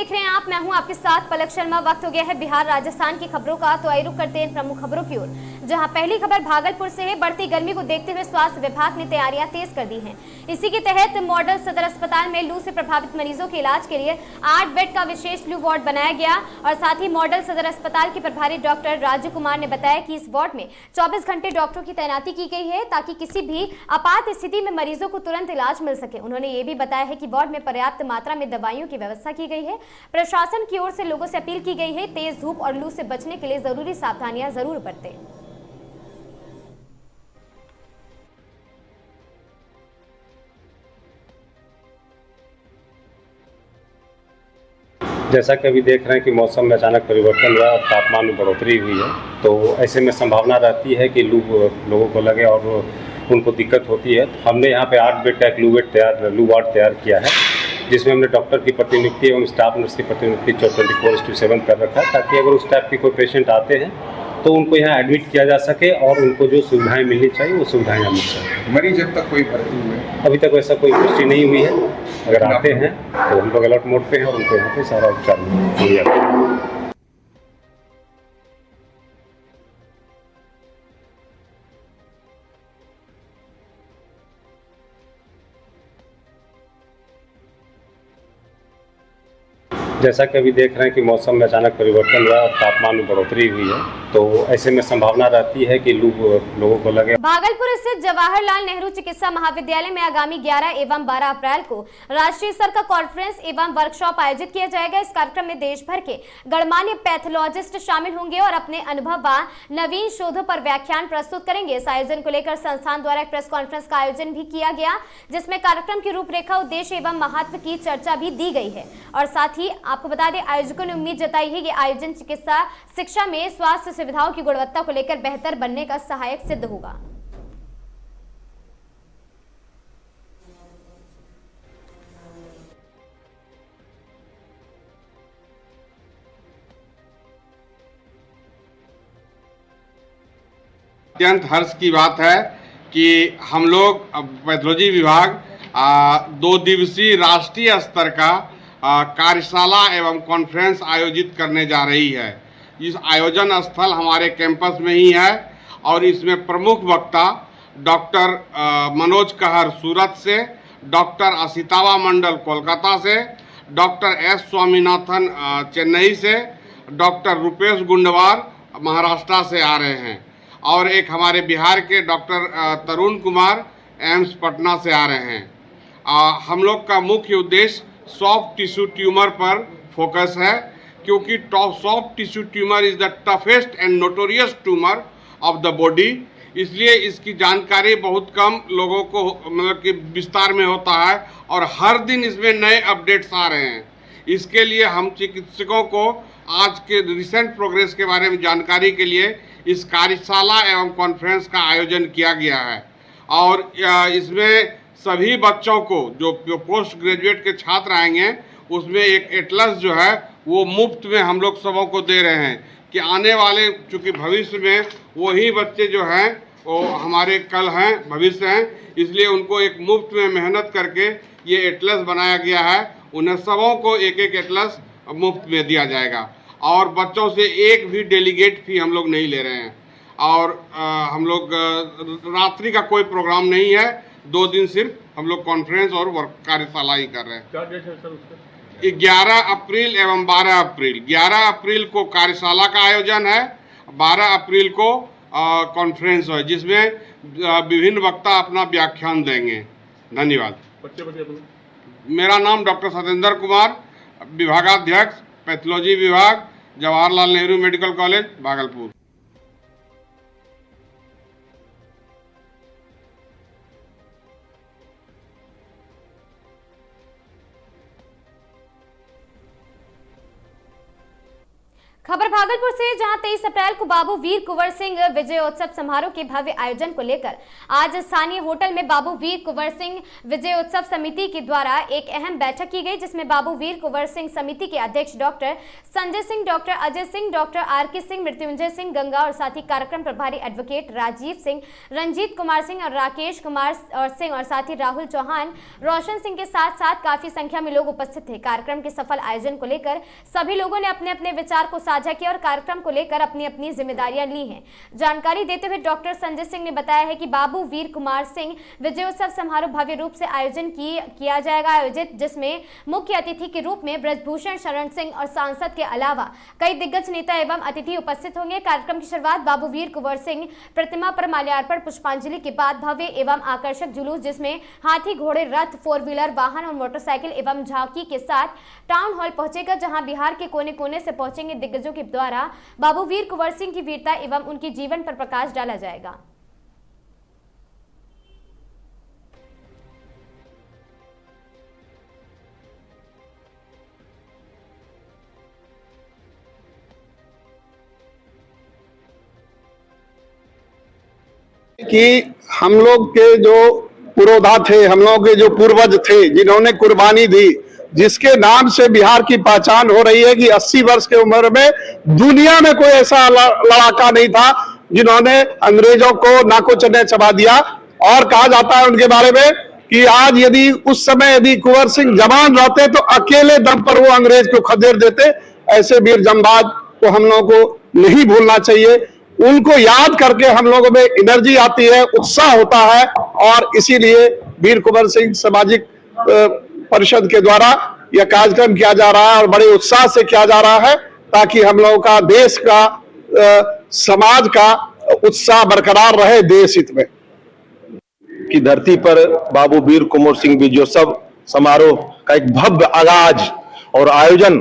देख रहे हैं आप, मैं हूं आपके साथ पलक शर्मा। वक्त हो गया है बिहार राजस्थान की खबरों का, तो आइए रुक करते हैं प्रमुख खबरों की ओर। जहां पहली खबर भागलपुर से है। बढ़ती गर्मी को देखते हुए स्वास्थ्य विभाग ने तैयारियां तेज कर दी हैं। इसी के तहत मॉडल सदर अस्पताल में लू से प्रभावित मरीजों के इलाज के लिए 8 बेड का विशेष लू वार्ड बनाया गया। और साथ ही मॉडल सदर अस्पताल के प्रभारी डॉक्टर राजू कुमार ने बताया कि इस वार्ड में 24 घंटे डॉक्टरों की तैनाती की गई है, ताकि किसी भी आपात स्थिति में मरीजों को तुरंत इलाज मिल सके। उन्होंने ये भी बताया है कि वार्ड में पर्याप्त मात्रा में दवाइयों की व्यवस्था की गई है। प्रशासन की ओर से लोगों से अपील की गई है, तेज धूप और लू से बचने के लिए जरूरी सावधानियां जरूर बरतें। जैसा कि अभी देख रहे हैं कि मौसम में अचानक परिवर्तन हुआ और तापमान में बढ़ोतरी हुई है, तो ऐसे में संभावना रहती है कि लू लोगों को लगे और उनको दिक्कत होती है। तो हमने यहाँ पे 8 बेड का एक लू वार्ड तैयार किया है, जिसमें हमने डॉक्टर की प्रतिनियुक्ति एवं स्टाफ नर्स की प्रतिनियुक्ति 24/7 कर रखा है, ताकि अगर उस टाइप के कोई पेशेंट आते हैं तो उनको यहाँ एडमिट किया जा सके और उनको जो सुविधाएं मिलनी चाहिए वो सुविधाएं मिल सकें। मरीज अब तक कोई भर्ती हुए अभी तक वैसा कोई पुष्टि नहीं हुई है। अगर आते हैं तो हम लोग अलर्ट मोड पे हैं और उनको यहाँ पे सारा उपचार मुहैया करेंगे। जैसा कि अभी देख रहे हैं कि मौसम में अचानक परिवर्तन हुआ और तापमान में बढ़ोतरी हुई है, तो ऐसे में संभावना रहती है कि लू लोगों को लगे। भागलपुर स्थित जवाहरलाल नेहरू चिकित्सा महाविद्यालय में आगामी 11 एवं 12 अप्रैल को राष्ट्रीय स्तर का कॉन्फ्रेंस एवं वर्कशॉप आयोजित किया जाएगा। इस कार्यक्रम में देश भर के गणमान्य पैथोलॉजिस्ट शामिल होंगे और अपने अनुभव व नवीन शोधों पर व्याख्यान प्रस्तुत करेंगे। इस आयोजन को लेकर संस्थान द्वारा एक प्रेस कॉन्फ्रेंस का आयोजन भी किया गया, जिसमें कार्यक्रम की रूपरेखा, उद्देश्य एवं महत्व की चर्चा भी दी गई है। और साथ ही आपको बता दें, आयोजकों ने उम्मीद जताई है कि आयोजन चिकित्सा शिक्षा में स्वास्थ्य सुविधाओं की गुणवत्ता को लेकर बेहतर बनने का सहायक सिद्ध होगा। अत्यंत हर्ष की बात है कि हम लोग पैथोलॉजी विभाग 2 दिवसीय राष्ट्रीय स्तर का कार्यशाला एवं कॉन्फ्रेंस आयोजित करने जा रही है। इस आयोजन स्थल हमारे कैंपस में ही है और इसमें प्रमुख वक्ता डॉक्टर मनोज कहर सूरत से, डॉक्टर असितावा मंडल कोलकाता से, डॉक्टर एस स्वामीनाथन चेन्नई से, डॉक्टर रुपेश गुंडवार महाराष्ट्र से आ रहे हैं और एक हमारे बिहार के डॉक्टर तरुण कुमार एम्स पटना से आ रहे हैं। हम लोग का मुख्य उद्देश्य सॉफ्ट टिश्यू ट्यूमर पर फोकस है, क्योंकि soft tissue tumour is the toughest and notorious tumour of the body. इसलिए इसकी जानकारी बहुत कम लोगों को मतलब कि विस्तार में होता है और हर दिन इसमें नए अपडेट्स आ रहे हैं। इसके लिए हम चिकित्सकों को आज के रिसेंट प्रोग्रेस के बारे में जानकारी के लिए इस कार्यशाला एवं कॉन्फ्रेंस का आयोजन किया गया है। और इसमें सभी बच्चों को जो पोस्ट ग्रेजुएट के छात्र आएंगे, उसमें एक एटलस जो है वो मुफ्त में हम लोग सबों को दे रहे हैं कि आने वाले, चूँकि भविष्य में वही बच्चे जो हैं वो हमारे कल हैं, भविष्य हैं, इसलिए उनको एक मुफ्त में मेहनत करके ये एटलस बनाया गया है। उन्हें सबों को एक एक एटलस मुफ्त में दिया जाएगा और बच्चों से एक भी डेलीगेट फी हम लोग नहीं ले रहे हैं। और हम लोग रात्रि का कोई प्रोग्राम नहीं है, 2 दिन सिर्फ हम लोग कॉन्फ्रेंस और वर्क कार्यशाला ही कर रहे हैं। क्या डेट है सर उसका? 11 अप्रैल एवं 12 अप्रैल। 11 अप्रैल को कार्यशाला का आयोजन है, 12 अप्रैल को कॉन्फ्रेंस है, जिसमें विभिन्न वक्ता अपना व्याख्यान देंगे। धन्यवाद। मेरा नाम डॉक्टर सतेंद्र कुमार, विभागाध्यक्ष पैथोलॉजी विभाग, जवाहरलाल नेहरू मेडिकल कॉलेज, भागलपुर। खबर भागलपुर से, जहां 23 अप्रैल को बाबू वीर कुंवर सिंह विजयोत्सव समारोह के भव्य आयोजन को लेकर आज स्थानीय होटल में बाबू वीर कुंवर सिंह विजयोत्सव समिति के द्वारा एक अहम बैठक की गई, जिसमें बाबू वीर कुंवर सिंह समिति के अध्यक्ष doctor Sanjay Singh, doctor Ajay Singh, doctor RK. Singh, Mrityunjay Singh Ganga और साथ ही कार्यक्रम प्रभारी एडवोकेट राजीव सिंह, रंजीत कुमार सिंह और राकेश कुमार सिंह और साथ ही राहुल चौहान, रोशन सिंह के साथ साथ काफी संख्या में लोग उपस्थित थे। कार्यक्रम के सफल आयोजन को लेकर सभी लोगों ने अपने अपने विचार को साझा किया और कार्यक्रम को लेकर अपनी अपनी जिम्मेदारियां ली हैं। जानकारी देते हुए डॉक्टर संजय सिंह ने बताया है कि बाबू वीर कुमार सिंह विजयोत्सव समारोह भव्य रूप से आयोजन किया जाएगा आयोजित, जिसमें मुख्य अतिथि के रूप में ब्रजभूषण शरण सिंह और सांसद के अलावा कई दिग्गज नेता एवं अतिथि उपस्थित होंगे। कार्यक्रम की शुरुआत बाबू वीर कुंवर सिंह प्रतिमा पर माल्यार्पण पुष्पांजलि के बाद भव्य एवं आकर्षक जुलूस, जिसमें हाथी, घोड़े, रथ, 4 व्हीलर वाहन और मोटरसाइकिल एवं झांकी के साथ टाउन हॉल पहुंचेगा, जहां बिहार के कोने कोने से पहुंचेंगे दिग्गजों के द्वारा बाबू वीर कुंवर सिंह की वीरता एवं उनके जीवन पर प्रकाश डाला जाएगा। कि हम लोग के जो पुरोधा थे, हम लोग के जो पूर्वज थे, जिन्होंने कुर्बानी दी, जिसके नाम से बिहार की पहचान हो रही है कि 80 वर्ष की उम्र में दुनिया में कोई ऐसा लड़ाका नहीं था जिन्होंने अंग्रेजों को नाको चने चबा दिया। और कहा जाता है उनके बारे में कि आज यदि उस समय यदि कुंवर सिंह जवान रहते तो अकेले दम पर वो अंग्रेज को खदेड़ देते। ऐसे वीर जंबाज को हम लोगों को नहीं भूलना चाहिए। उनको याद करके हम लोगों में एनर्जी आती है, उत्साह होता है, और इसीलिए वीर कुंवर सिंह सामाजिक परिषद के द्वारा यह कार्यक्रम किया जा रहा है और बड़े उत्साह से किया जा रहा है, ताकि हम लोगों का, देश का, समाज का उत्साह बरकरार रहे देश हित में। की धरती पर बाबू वीर कुंवर सिंह विजयोत्सव समारोह का एक भव्य आगाज और आयोजन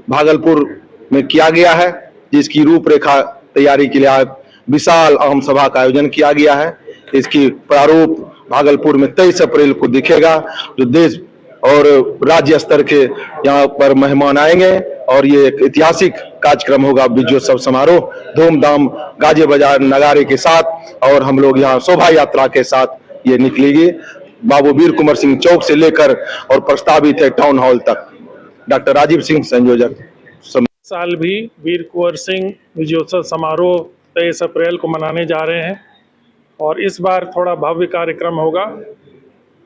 भागलपुर में किया गया है, जिसकी रूपरेखा तैयारी के लिए विशाल अहम सभा का आयोजन किया गया है। इसकी प्रारूप भागलपुर में 23 अप्रैल को दिखेगा, जो देश और राज्य स्तर के यहाँ पर मेहमान आएंगे और ये एक ऐतिहासिक कार्यक्रम होगा विजयोत्सव समारोह, धूमधाम गाजे बजा नगारे के साथ, और हम लोग यहाँ शोभा यात्रा के साथ ये निकलेगी बाबू वीर कुंवर सिंह चौक से लेकर और प्रस्तावित है टाउन हॉल तक। डॉक्टर राजीव सिंह, संयोजक। साल भी वीर कुंवर सिंह विजयोत्सव समारोह 23 अप्रैल को मनाने जा रहे हैं, और इस बार थोड़ा भव्य कार्यक्रम होगा।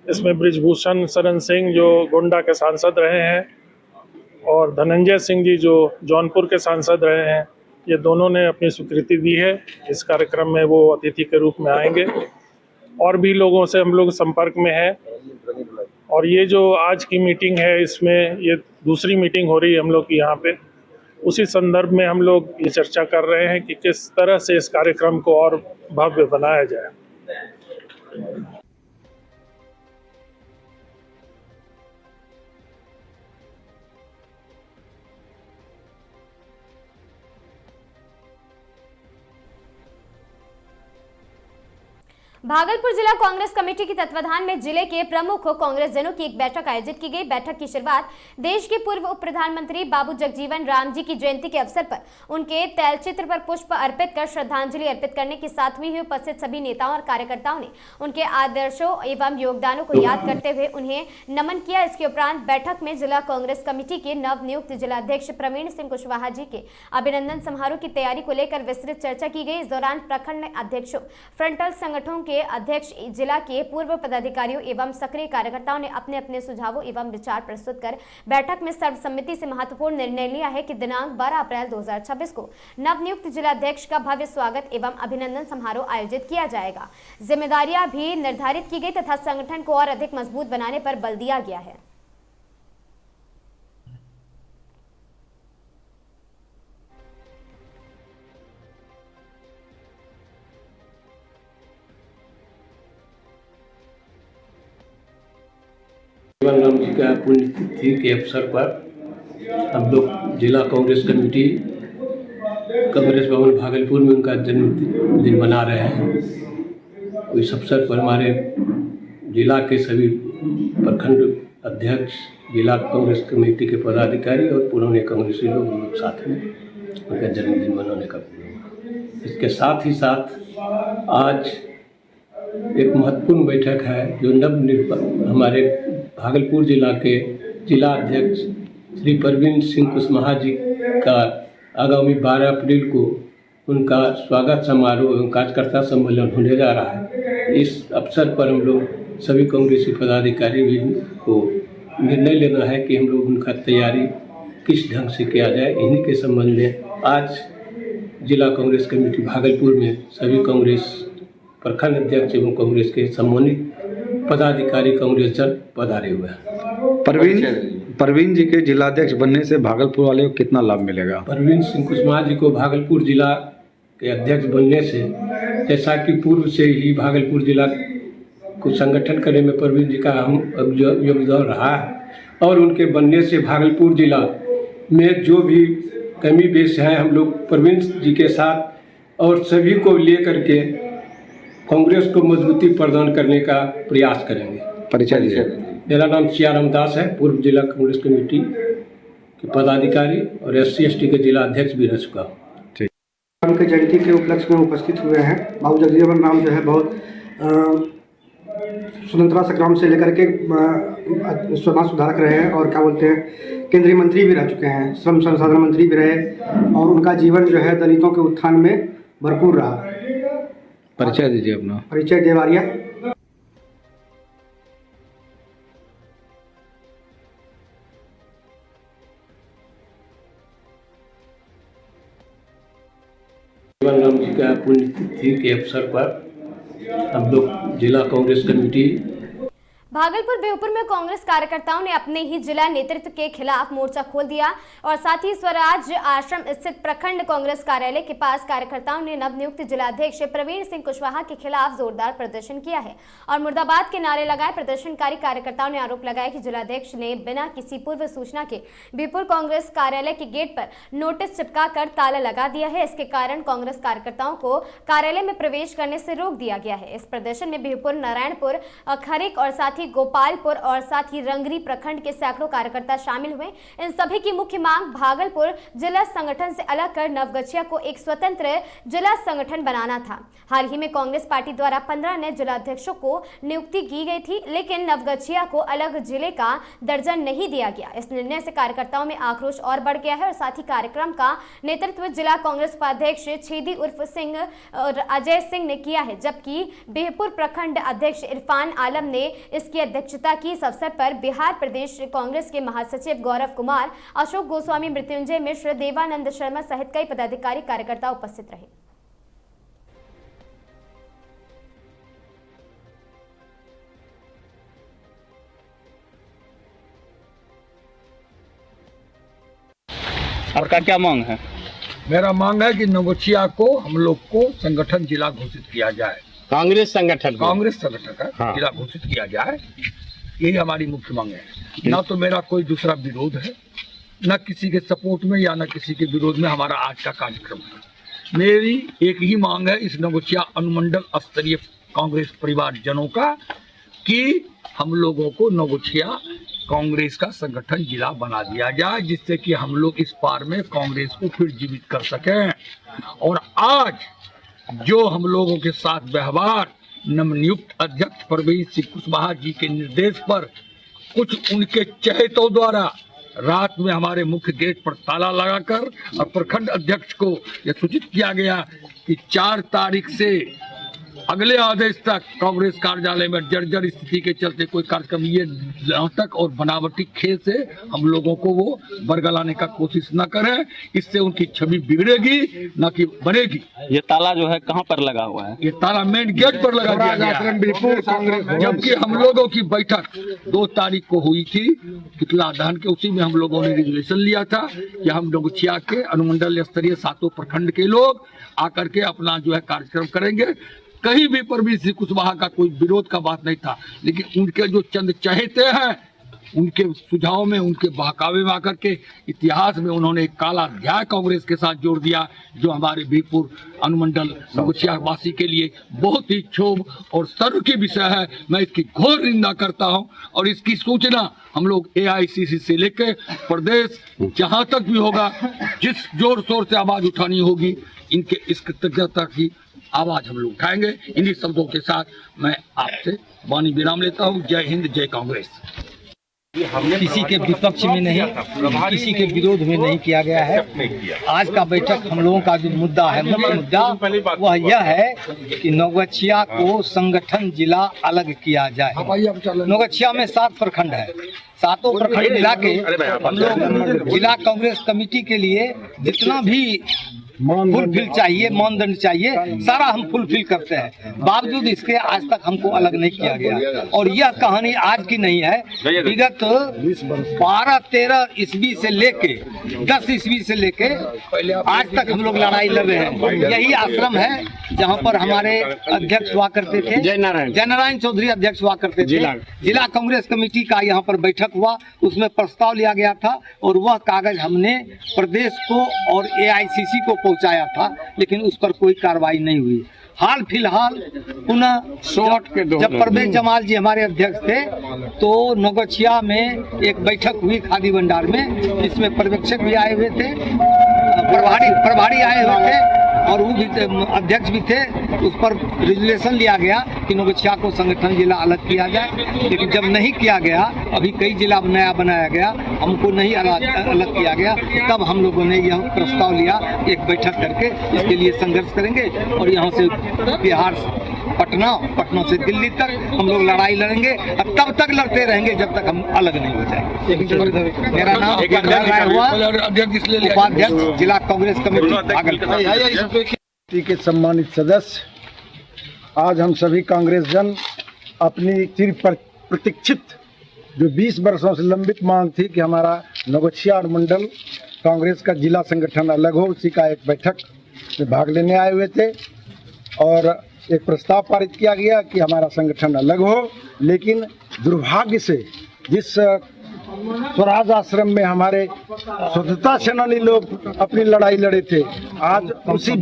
इसमें ब्रजभूषण शरण सिंह जो गोंडा के सांसद रहे हैं और धनंजय सिंह जी जो जौनपुर के सांसद रहे हैं, ये दोनों ने अपनी स्वीकृति दी है। इस कार्यक्रम में वो अतिथि के रूप में आएंगे। और भी लोगों से हम लोग संपर्क में हैं, और ये जो आज की मीटिंग है, इसमें ये दूसरी मीटिंग हो रही है हम लोग की यहाँ पे। उसी संदर्भ में हम लोग ये चर्चा कर रहे हैं कि किस तरह से इस कार्यक्रम को और भव्य बनाया जाए। भागलपुर जिला कांग्रेस कमेटी के तत्वाधान में जिले के प्रमुख कांग्रेस जनों की एक बैठक आयोजित की गई। बैठक की शुरुआत देश के पूर्व उप प्रधानमंत्री बाबू जगजीवन राम जी की जयंती के अवसर पर उनके तैलचित्र पर पुष्प अर्पित कर श्रद्धांजलि अर्पित करने के साथ हुई। उपस्थित सभी नेताओं और कार्यकर्ताओं ने उनके आदर्शों एवं योगदानों को याद करते हुए उन्हें नमन किया। इसके उपरांत बैठक में जिला कांग्रेस कमेटी के नव नियुक्त जिलाध्यक्ष प्रवीण सिंह कुशवाहा जी के अभिनंदन समारोह की तैयारी को लेकर विस्तृत चर्चा की गई। इस दौरान प्रखंड अध्यक्षों, फ्रंटल संगठनों के अध्यक्ष, जिला के पूर्व पदाधिकारियों एवं सक्रिय कार्यकर्ताओं ने अपने अपने सुझावों एवं विचार प्रस्तुत कर बैठक में सर्वसम्मति से महत्वपूर्ण निर्णय लिया है कि दिनांक 12 अप्रैल 2026 को नवनियुक्त जिलाध्यक्ष का भव्य स्वागत एवं अभिनंदन समारोह आयोजित किया जाएगा। जिम्मेदारियां भी निर्धारित की गई तथा संगठन को और अधिक मजबूत बनाने पर बल दिया गया है। जगजीवन राम जी का पुण्यतिथि के अवसर पर हम लोग जिला कांग्रेस कमेटी कांग्रेस भवन भागलपुर में उनका जन्मदिन मना रहे हैं। इस अवसर पर हमारे जिला के सभी प्रखंड अध्यक्ष, जिला कांग्रेस कमेटी के पदाधिकारी और पुराने कांग्रेसी लोग साथ में उनका जन्मदिन मनाने का प्रोग्राम। इसके साथ ही साथ आज एक महत्वपूर्ण बैठक है जो हमारे भागलपुर जिला के जिला अध्यक्ष श्री परवीन सिंह कुशवाहा जी का आगामी 12 अप्रैल को उनका स्वागत समारोह एवं कार्यकर्ता सम्मेलन होने जा रहा है। इस अवसर पर हम लोग सभी कांग्रेसी पदाधिकारी भी को निर्णय लेना है कि हम लोग उनका तैयारी किस ढंग से किया जाए। इन्हीं के संबंध में आज जिला कांग्रेस कमेटी भागलपुर में सभी कांग्रेस प्रखंड अध्यक्ष एवं कांग्रेस के सम्मानित पदाधिकारी कांग्रेस जन पधारे हुए हैं। परवीन जी के जिलाध्यक्ष बनने से भागलपुर वाले को कितना लाभ मिलेगा? परवीन सिंह कुशवाहा जी को भागलपुर जिला के अध्यक्ष बनने से, जैसा कि पूर्व से ही भागलपुर जिला को संगठन करने में परवीन जी का अहम योगदान रहा है और उनके बनने से भागलपुर जिला में जो भी कमी पेश है हम लोग परवीन जी के साथ और सभी को लेकर के कांग्रेस को मजबूती प्रदान करने का प्रयास करेंगे। परिचय दीजिए। मेरा नाम सियाराम दास है, पूर्व जिला कांग्रेस कमेटी के पदाधिकारी और SC/ST के जिला अध्यक्ष भी रह चुका हूँ। उनके जयंती के उपलक्ष्य में उपस्थित हुए हैं। बाबू जगजीवन राम जो है बहुत स्वतंत्रता संग्राम से लेकर के समाज सुधारक रहे हैं और क्या बोलते हैं केंद्रीय मंत्री भी रह चुके हैं, श्रम संसाधन मंत्री भी रहे और उनका जीवन जो है दलितों के उत्थान में भरपूर रहा। परिचय दीजिए अपना। परिचय देवारिया। जगजीवन राम जी का पुण्यतिथि के अवसर पर हम लोग जिला कांग्रेस कमेटी भागलपुर बेउपुर में कांग्रेस कार्यकर्ताओं ने अपने ही जिला नेतृत्व के खिलाफ मोर्चा खोल दिया और साथ ही स्वराज आश्रम स्थित प्रखंड कांग्रेस कार्यालय के पास कार्यकर्ताओं ने नवनियुक्त जिलाध्यक्ष प्रवीण सिंह कुशवाहा के खिलाफ जोरदार प्रदर्शन किया है और मुर्दाबाद के नारे लगाए। प्रदर्शनकारी कार्यकर्ताओं ने आरोप लगाया कि जिलाध्यक्ष ने बिना किसी पूर्व सूचना के बेउपुर कांग्रेस कार्यालय के गेट पर नोटिस चिपका कर ताला लगा दिया है। इसके कारण कांग्रेस कार्यकर्ताओं को कार्यालय में प्रवेश करने से रोक दिया गया है। इस प्रदर्शन में बेउपुर, नारायणपुर, खरिक और साथ ही गोपालपुर और साथ ही रंगरी प्रखंड के सैकड़ों कार्यकर्ता शामिल हुए। इन सभी की मुख्य मांग भागलपुर जिला संगठन से अलग कर नवगछिया को एक स्वतंत्र जिला संगठन बनाना था। हाल ही में कांग्रेस पार्टी द्वारा 15 नए जिलाध्यक्षों को नियुक्ति की गई थी, लेकिन नवगछिया को अलग जिले का दर्जा नहीं दिया गया। इस निर्णय से कार्यकर्ताओं में आक्रोश और बढ़ गया है और साथ ही कार्यक्रम का नेतृत्व जिला कांग्रेस उपाध्यक्ष छेदी उर्फ सिंह और अजय सिंह ने किया है, जबकि बेहपुर प्रखंड अध्यक्ष इरफान आलम ने इसकी अध्यक्षता की। इस अवसर पर बिहार प्रदेश कांग्रेस के महासचिव गौरव कुमार, अशोक गोस्वामी, मृत्युंजय मिश्र, देवानंद शर्मा सहित कई पदाधिकारी कार्यकर्ता उपस्थित रहे। आपका क्या मांग है? मेरा मांग है कि नवगछिया को हम लोग को संगठन जिला घोषित किया जाए। कांग्रेस संगठन का हाँ। जिला घोषित किया जाए, यही हमारी मुख्य मांग है। ना तो मेरा कोई दूसरा विरोध है, न किसी के सपोर्ट में या न किसी के विरोध में हमारा आज का कार्यक्रम है। मेरी एक ही मांग है इस नवगछिया अनुमंडल स्तरीय कांग्रेस परिवार जनों का कि हम लोगों को नवगछिया कांग्रेस का संगठन जिला बना दिया जाए, जिससे कि हम लोग इस पार में कांग्रेस को फिर जीवित कर सकें। और आज जो हम लोगों के साथ व्यवहार नवनियुक्त अध्यक्ष परवीन सिंह कुशवाहा जी के निर्देश पर कुछ उनके चहेतों द्वारा रात में हमारे मुख्य गेट पर ताला लगाकर और प्रखंड अध्यक्ष को यह सूचित किया गया कि 4 तारीख से अगले आदेश तक कांग्रेस कार्यालय में जर्जर स्थिति के चलते कोई कार्यक्रम, ये नाटक और बनावटी खेल से हम लोगों को वो बरगलाने का कोशिश न करें। इससे उनकी छवि बिगड़ेगी न कि बनेगी। ये ताला जो है कहाँ पर लगा हुआ है? ये ताला मेन गेट पर लगा दिया गया, जबकि हम लोगों की बैठक 2 तारीख को हुई थी कितला दहन के। उसी में हम लोगों ने रिजोल्यूशन लिया था कि हम नवगछिया के अनुमंडल स्तरीय 7 प्रखंड के लोग आकर के अपना जो है कार्यक्रम करेंगे। कहीं भी परवीन सिंह कुशवाहा का कोई विरोध का बात नहीं था, लेकिन उनके जो चंद चहेते हैं उनके सुझाव में, उनके बहकावे में आकर के इतिहास में उन्होंने एक काला अध्याय कांग्रेस के साथ जोड़ दिया, जो हमारे बीरपुर अनुमंडल नौगछिया वासी के लिए बहुत ही क्षोभ और सर्व की विषय है। मैं इसकी घोर निंदा करता हूं और इसकी सूचना हम लोग AICC से लेकर प्रदेश जहां तक भी होगा, जिस जोर शोर से आवाज उठानी होगी, इनके इस कृतज्ञता की आवाज हम लोग उठाएंगे। इन्हीं शब्दों के साथ मैं आपसे वाणी विराम लेता हूं। जय हिंद, जय कांग्रेस। किसी के विपक्ष में नहीं, किसी के विरोध में नहीं किया गया है। आज का बैठक हम लोगों का जो मुद्दा है, मुख्य मुद्दा वह यह है कि नौगछिया को संगठन जिला अलग किया जाए। नौगछिया में 7 प्रखंड है, 7 प्रखंड मिला के हम लोग जिला कांग्रेस कमेटी के लिए जितना भी फुलफिल चाहिए, मानदंड चाहिए, सारा हम फुलफिल करते हैं। बावजूद इसके आज तक हमको अलग नहीं किया गया। और यह कहानी आज की नहीं है, विगत 12-13 ईस्वी से लेके 10 ईस्वी से लेके आज तक हम लोग लड़ाई लड़ रहे हैं। यही आश्रम है जहाँ पर हमारे अध्यक्ष हुआ करते थे, जय नारायण चौधरी अध्यक्ष हुआ करते थे। जिला कांग्रेस कमेटी का यहाँ पर बैठक हुआ, उसमें प्रस्ताव लिया गया था और वह कागज हमने प्रदेश को और AICC को पहुंचाया था, लेकिन उस पर कोई कार्रवाई नहीं हुई। हाल फिलहाल पुनः जब परवेज जमाल जी हमारे अध्यक्ष थे तो नौगछिया में एक बैठक हुई खादी भंडार में, जिसमें पर्यवेक्षक भी आए हुए थे, प्रभारी आए हुए थे और वो भी अध्यक्ष भी थे। उस पर रेजुलेशन लिया गया कि नौगछिया को संगठन जिला अलग किया जाए, लेकिन जब नहीं किया गया, अभी कई जिला नया बनाया गया, हमको नहीं अलग किया गया, तब हम लोगों ने यह प्रस्ताव लिया एक बैठक करके इसके लिए संघर्ष करेंगे और यहाँ से बिहार पटना से दिल्ली तक हम लोग लड़ाई लड़ेंगे और तब तक लड़ते रहेंगे जब तक हम अलग नहीं हो जाएंगे। मेरा नाम उपाध्यक्ष जिला कांग्रेस कमेटी भागलपुर के सम्मानित सदस्य, आज हम सभी कांग्रेस जन अपनी चिर प्रतीक्षित जो 20 वर्षों से लंबित मांग थी कि हमारा नौगछिया मंडल कांग्रेस का जिला संगठन अलग हो, उसी का एक बैठक में भाग लेने आए हुए थे और एक प्रस्ताव पारित किया गया कि हमारा संगठन अलग हो। लेकिन दुर्भाग्य से जिस स्वराज आश्रम में हमारे स्वतंत्रता सेनानी लोग अपनी लड़ाई लड़े थे, आज उसी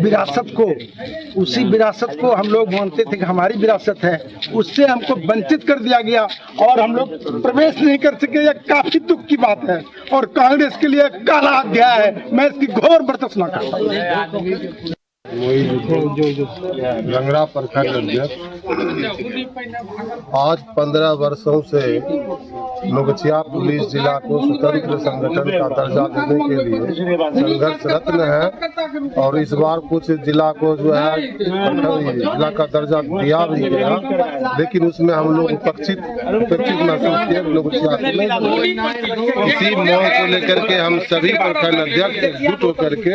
विरासत को हम लोग मानते थे कि हमारी विरासत है, उससे हमको वंचित कर दिया गया और हम लोग प्रवेश नहीं कर सके। यह काफी दुख की बात है और कांग्रेस के लिए काला अध्याय है। मैं इसकी घोर बर्दाश्त करता हूँ। लंगड़ा प्रखंड अध्यक्ष, आज 15 वर्षों से नौगछिया पुलिस जिला को स्वतंत्र संगठन का दर्जा देने के लिए संघर्षरत है और इस बार कुछ जिला को जो है जिला का दर्जा दिया भी गया, लेकिन उसमें हम लोग उपेक्षित महसूस किए। नौगछिया इसी मांग को लेकर के हम सभी प्रखंड अध्यक्ष एकजुट होकर के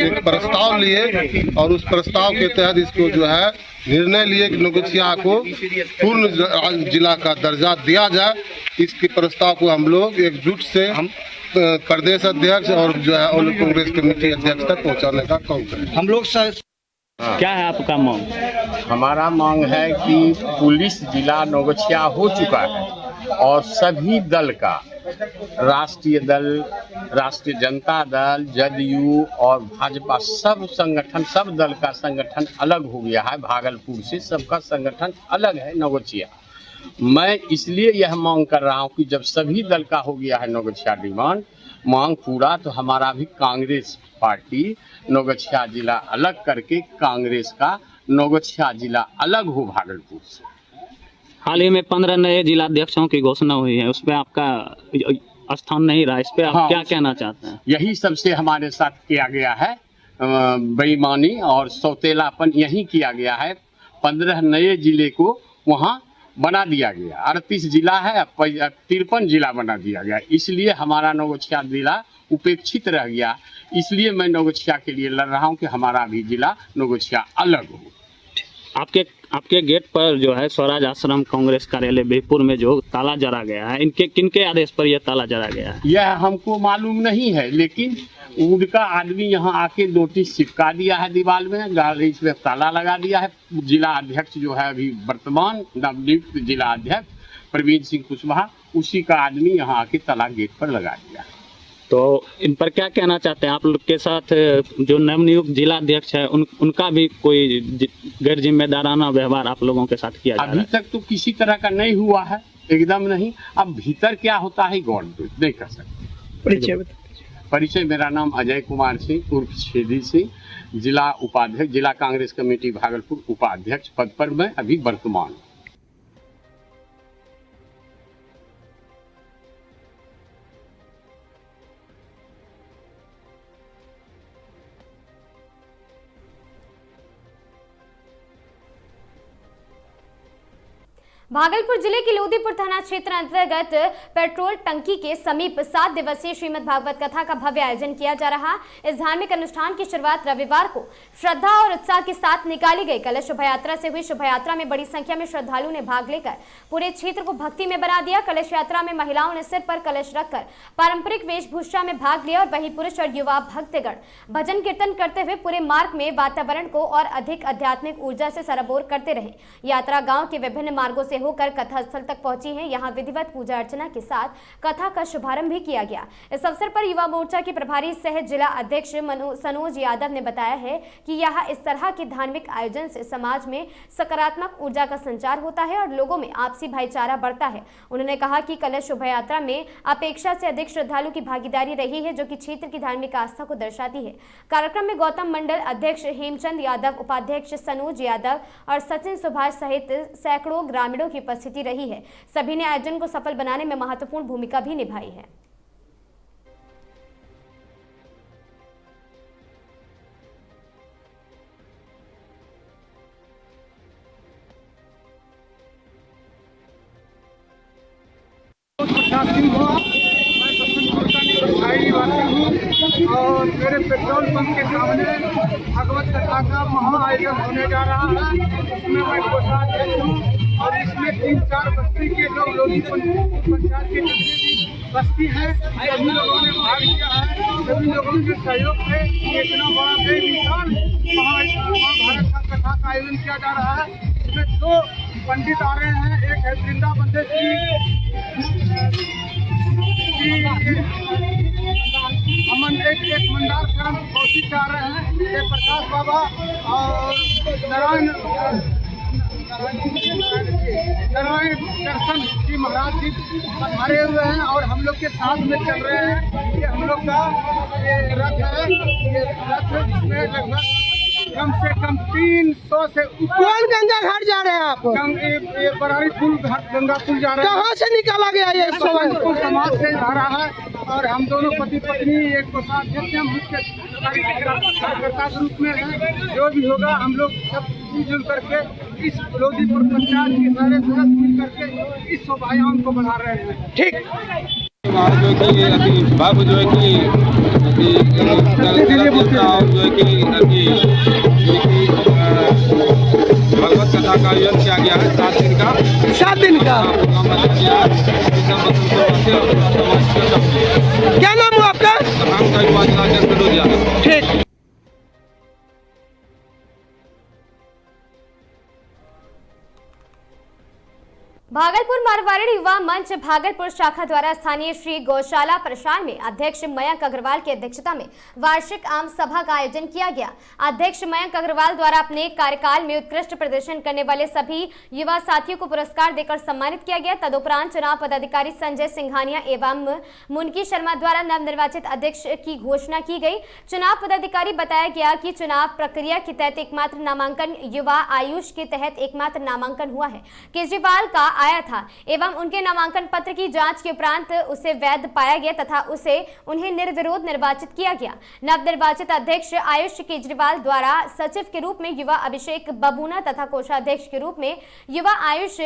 एक प्रस्ताव लिए और उस प्रस्ताव के तहत इसको जो है निर्णय लिए कि नौगछिया को पूर्ण जिला का दर्जा दिया जाए। इसके प्रस्ताव को हम लोग एकजुट से प्रदेश अध्यक्ष और जो है ऑल कांग्रेस कमेटी अध्यक्ष तक पहुंचाने का काम करें। हम लोग क्या है आपका मांग? हमारा मांग है कि पुलिस जिला नौगछिया हो चुका है और सभी दल का, राष्ट्रीय दल, राष्ट्रीय जनता दल, जदयू और भाजपा, सब संगठन, सब दल का संगठन अलग हो गया है। भागलपुर से सबका संगठन अलग है नौगछिया। मैं इसलिए यह मांग कर रहा हूं कि जब सभी दल का हो गया है नौगछिया डिमांड मांग पूरा, तो हमारा भी कांग्रेस पार्टी नौगछिया जिला अलग करके कांग्रेस का नौगछिया जिला अलग हो भागलपुर से। हाल ही में 15 नए जिलाध्यक्षों की घोषणा हुई है, उस पर आपका स्थान नहीं रहा, इस पे आप क्या कहना चाहते हैं? यही सबसे हमारे साथ किया गया है, बेईमानी और सौतेलापन यही किया गया है। 15 नए जिले को वहाँ बना दिया गया, 38 जिला है, 53 जिला बना दिया गया, इसलिए हमारा नौगछिया जिला उपेक्षित रह गया। इसलिए मैं नौगछिया के लिए लड़ रहा हूँ कि हमारा भी जिला नौगछिया अलग हो। आपके गेट पर जो है स्वराज आश्रम कांग्रेस कार्यालय बीरपुर में जो ताला जरा गया है, किनके आदेश पर यह ताला जरा गया है? यह हमको मालूम नहीं है, लेकिन उनका आदमी यहाँ आके नोटिस चिपका दिया है दीवार में, गाड़ी पे ताला लगा दिया है। जिला अध्यक्ष जो है अभी वर्तमान नवनियुक्त जिला अध्यक्ष प्रवीण सिंह कुशवाहा, उसी का आदमी यहाँ आके ताला गेट पर लगा दिया। तो इन पर क्या कहना चाहते हैं? आप लोग के साथ जो नवनियुक्त जिला अध्यक्ष है उनका भी कोई गैर जिम्मेदाराना व्यवहार आप लोगों के साथ किया जा रहा है? अभी तक तो किसी तरह का नहीं हुआ है, एकदम नहीं। अब भीतर क्या होता है गवर्नमेंट नहीं कर सकते। परिचय, मेरा नाम अजय कुमार सिंह उर्फ छेदी सिंह, जिला उपाध्यक्ष, जिला कांग्रेस कमेटी भागलपुर उपाध्यक्ष पद पर मैं अभी वर्तमान। भागलपुर जिले के लोदीपुर थाना क्षेत्र अंतर्गत पेट्रोल टंकी के समीप 7 दिवसीय श्रीमद् भागवत कथा का भव्य आयोजन किया जा रहा। इस धार्मिक अनुष्ठान की शुरुआत रविवार को श्रद्धा और उत्साह के साथ निकाली गई कलश शोभा यात्रा से हुई। शोभा यात्रा में बड़ी संख्या में श्रद्धालुओं ने भाग लेकर पूरे क्षेत्र को भक्ति में बना दिया। कलश यात्रा में महिलाओं ने सिर पर कलश रखकर पारंपरिक वेशभूषा में भाग लिया और वहीं पुरुष और युवा भक्तगण भजन कीर्तन करते हुए पूरे मार्ग में वातावरण को और अधिक आध्यात्मिक ऊर्जा से सराबोर करते रहे। यात्रा गाँव के विभिन्न मार्गों से होकर कथा स्थल तक पहुंची है। यहां विधिवत पूजा अर्चना के साथ कथा का शुभारंभ भी किया गया। इस अवसर पर युवा मोर्चा के प्रभारी सह जिला अध्यक्ष सनोज यादव ने बताया है कि यह इस तरह के धार्मिक आयोजन से समाज में सकारात्मक ऊर्जा का संचार होता है और लोगों में आपसी भाईचारा बढ़ता है। उन्होंने कहा कि कलश शोभा यात्रा में अपेक्षा से अधिक श्रद्धालु की भागीदारी रही है, जो कि क्षेत्र की धार्मिक आस्था को दर्शाती है। कार्यक्रम में गौतम मंडल अध्यक्ष हेमचंद यादव, उपाध्यक्ष सनोज यादव और सचिन सुभाष सहित सैकड़ों ग्रामीणों की उपस्थिति रही है। सभी ने आयोजन को सफल बनाने में महत्वपूर्ण भूमिका भी निभाई है। और मेरे पेट्रोल पंप के सामने भागवत कथा का महा आयोजन होने जा रहा है। इसमें मैं कोषाध्यक्ष हूँ और इसमें 3-4 बस्ती के लोग लोदीपुर पंचायत के जितने भी बस्ती है सभी लोगों ने भाग लिया है। सभी लोगों के सहयोग से इतना बड़ा बेमिसाल महाभारत का कथा का आयोजन किया जा रहा है। इसमें 2 पंडित आ रहे हैं, एक है वृंदावन एक मंदार शरण कौशिक आ रहे हैं, एक प्रकाश बाबा और नारायण दर्शन जी महाराज जी पधारे हुए हैं और हम लोग के साथ में चल रहे हैं। ये हम लोग का ये रथ है, ये रथ में लगभग कम से कम 300 से कौन गंगा घाट जा रहे हैं आप? ये बरारी पुल गंगा पुल जा रहे हैं। कहाँ से निकाला गया ये समाज से आ रहा है और हम दोनों पति पत्नी एक कोषाध्यक्ष हैं, मुख्य कार्यकर्ता के रूप में हैं। जो भी होगा हम लोग सब मिलजुल करके इस लोदीपुर पंचायत के सारे सदस्य मिल करके इस शोभायात्रा को बढ़ा रहे हैं। ठीक जो कि बाबू जो है कि भगवत कथा का आयोजन किया गया है 7 दिन का। क्या नाम हुआ आपका? ठीक। भागलपुर मारवाड़ी युवा मंच भागलपुर शाखा द्वारा स्थानीय श्री गौशाला प्रसार में अध्यक्ष मयंक अग्रवाल की अध्यक्षता में वार्षिक आम सभा का आयोजन किया गया। अध्यक्ष मयंक अग्रवाल द्वारा अपने कार्यकाल में उत्कृष्ट प्रदर्शन करने वाले सभी युवा साथियों को पुरस्कार देकर सम्मानित किया गया। तदुपरांत चुनाव पदाधिकारी संजय सिंघानिया एवं मुनकी शर्मा द्वारा नवनिर्वाचित अध्यक्ष की घोषणा की गई। चुनाव पदाधिकारी बताया गया कि चुनाव प्रक्रिया के तहत एकमात्र नामांकन युवा आयुष के तहत एकमात्र नामांकन हुआ है। केजरीवाल का आया था एवं उनके नामांकन पत्र की जांच के उपरांत उसे वैध पाया गया तथा उन्हें निर्विरोध निर्वाचित किया गया। नवनिर्वाचित अध्यक्ष आयुष केजरीवाल द्वारा सचिव के रूप में युवा अभिषेक बबूना तथा कोषाध्यक्ष के रूप में युवा आयुष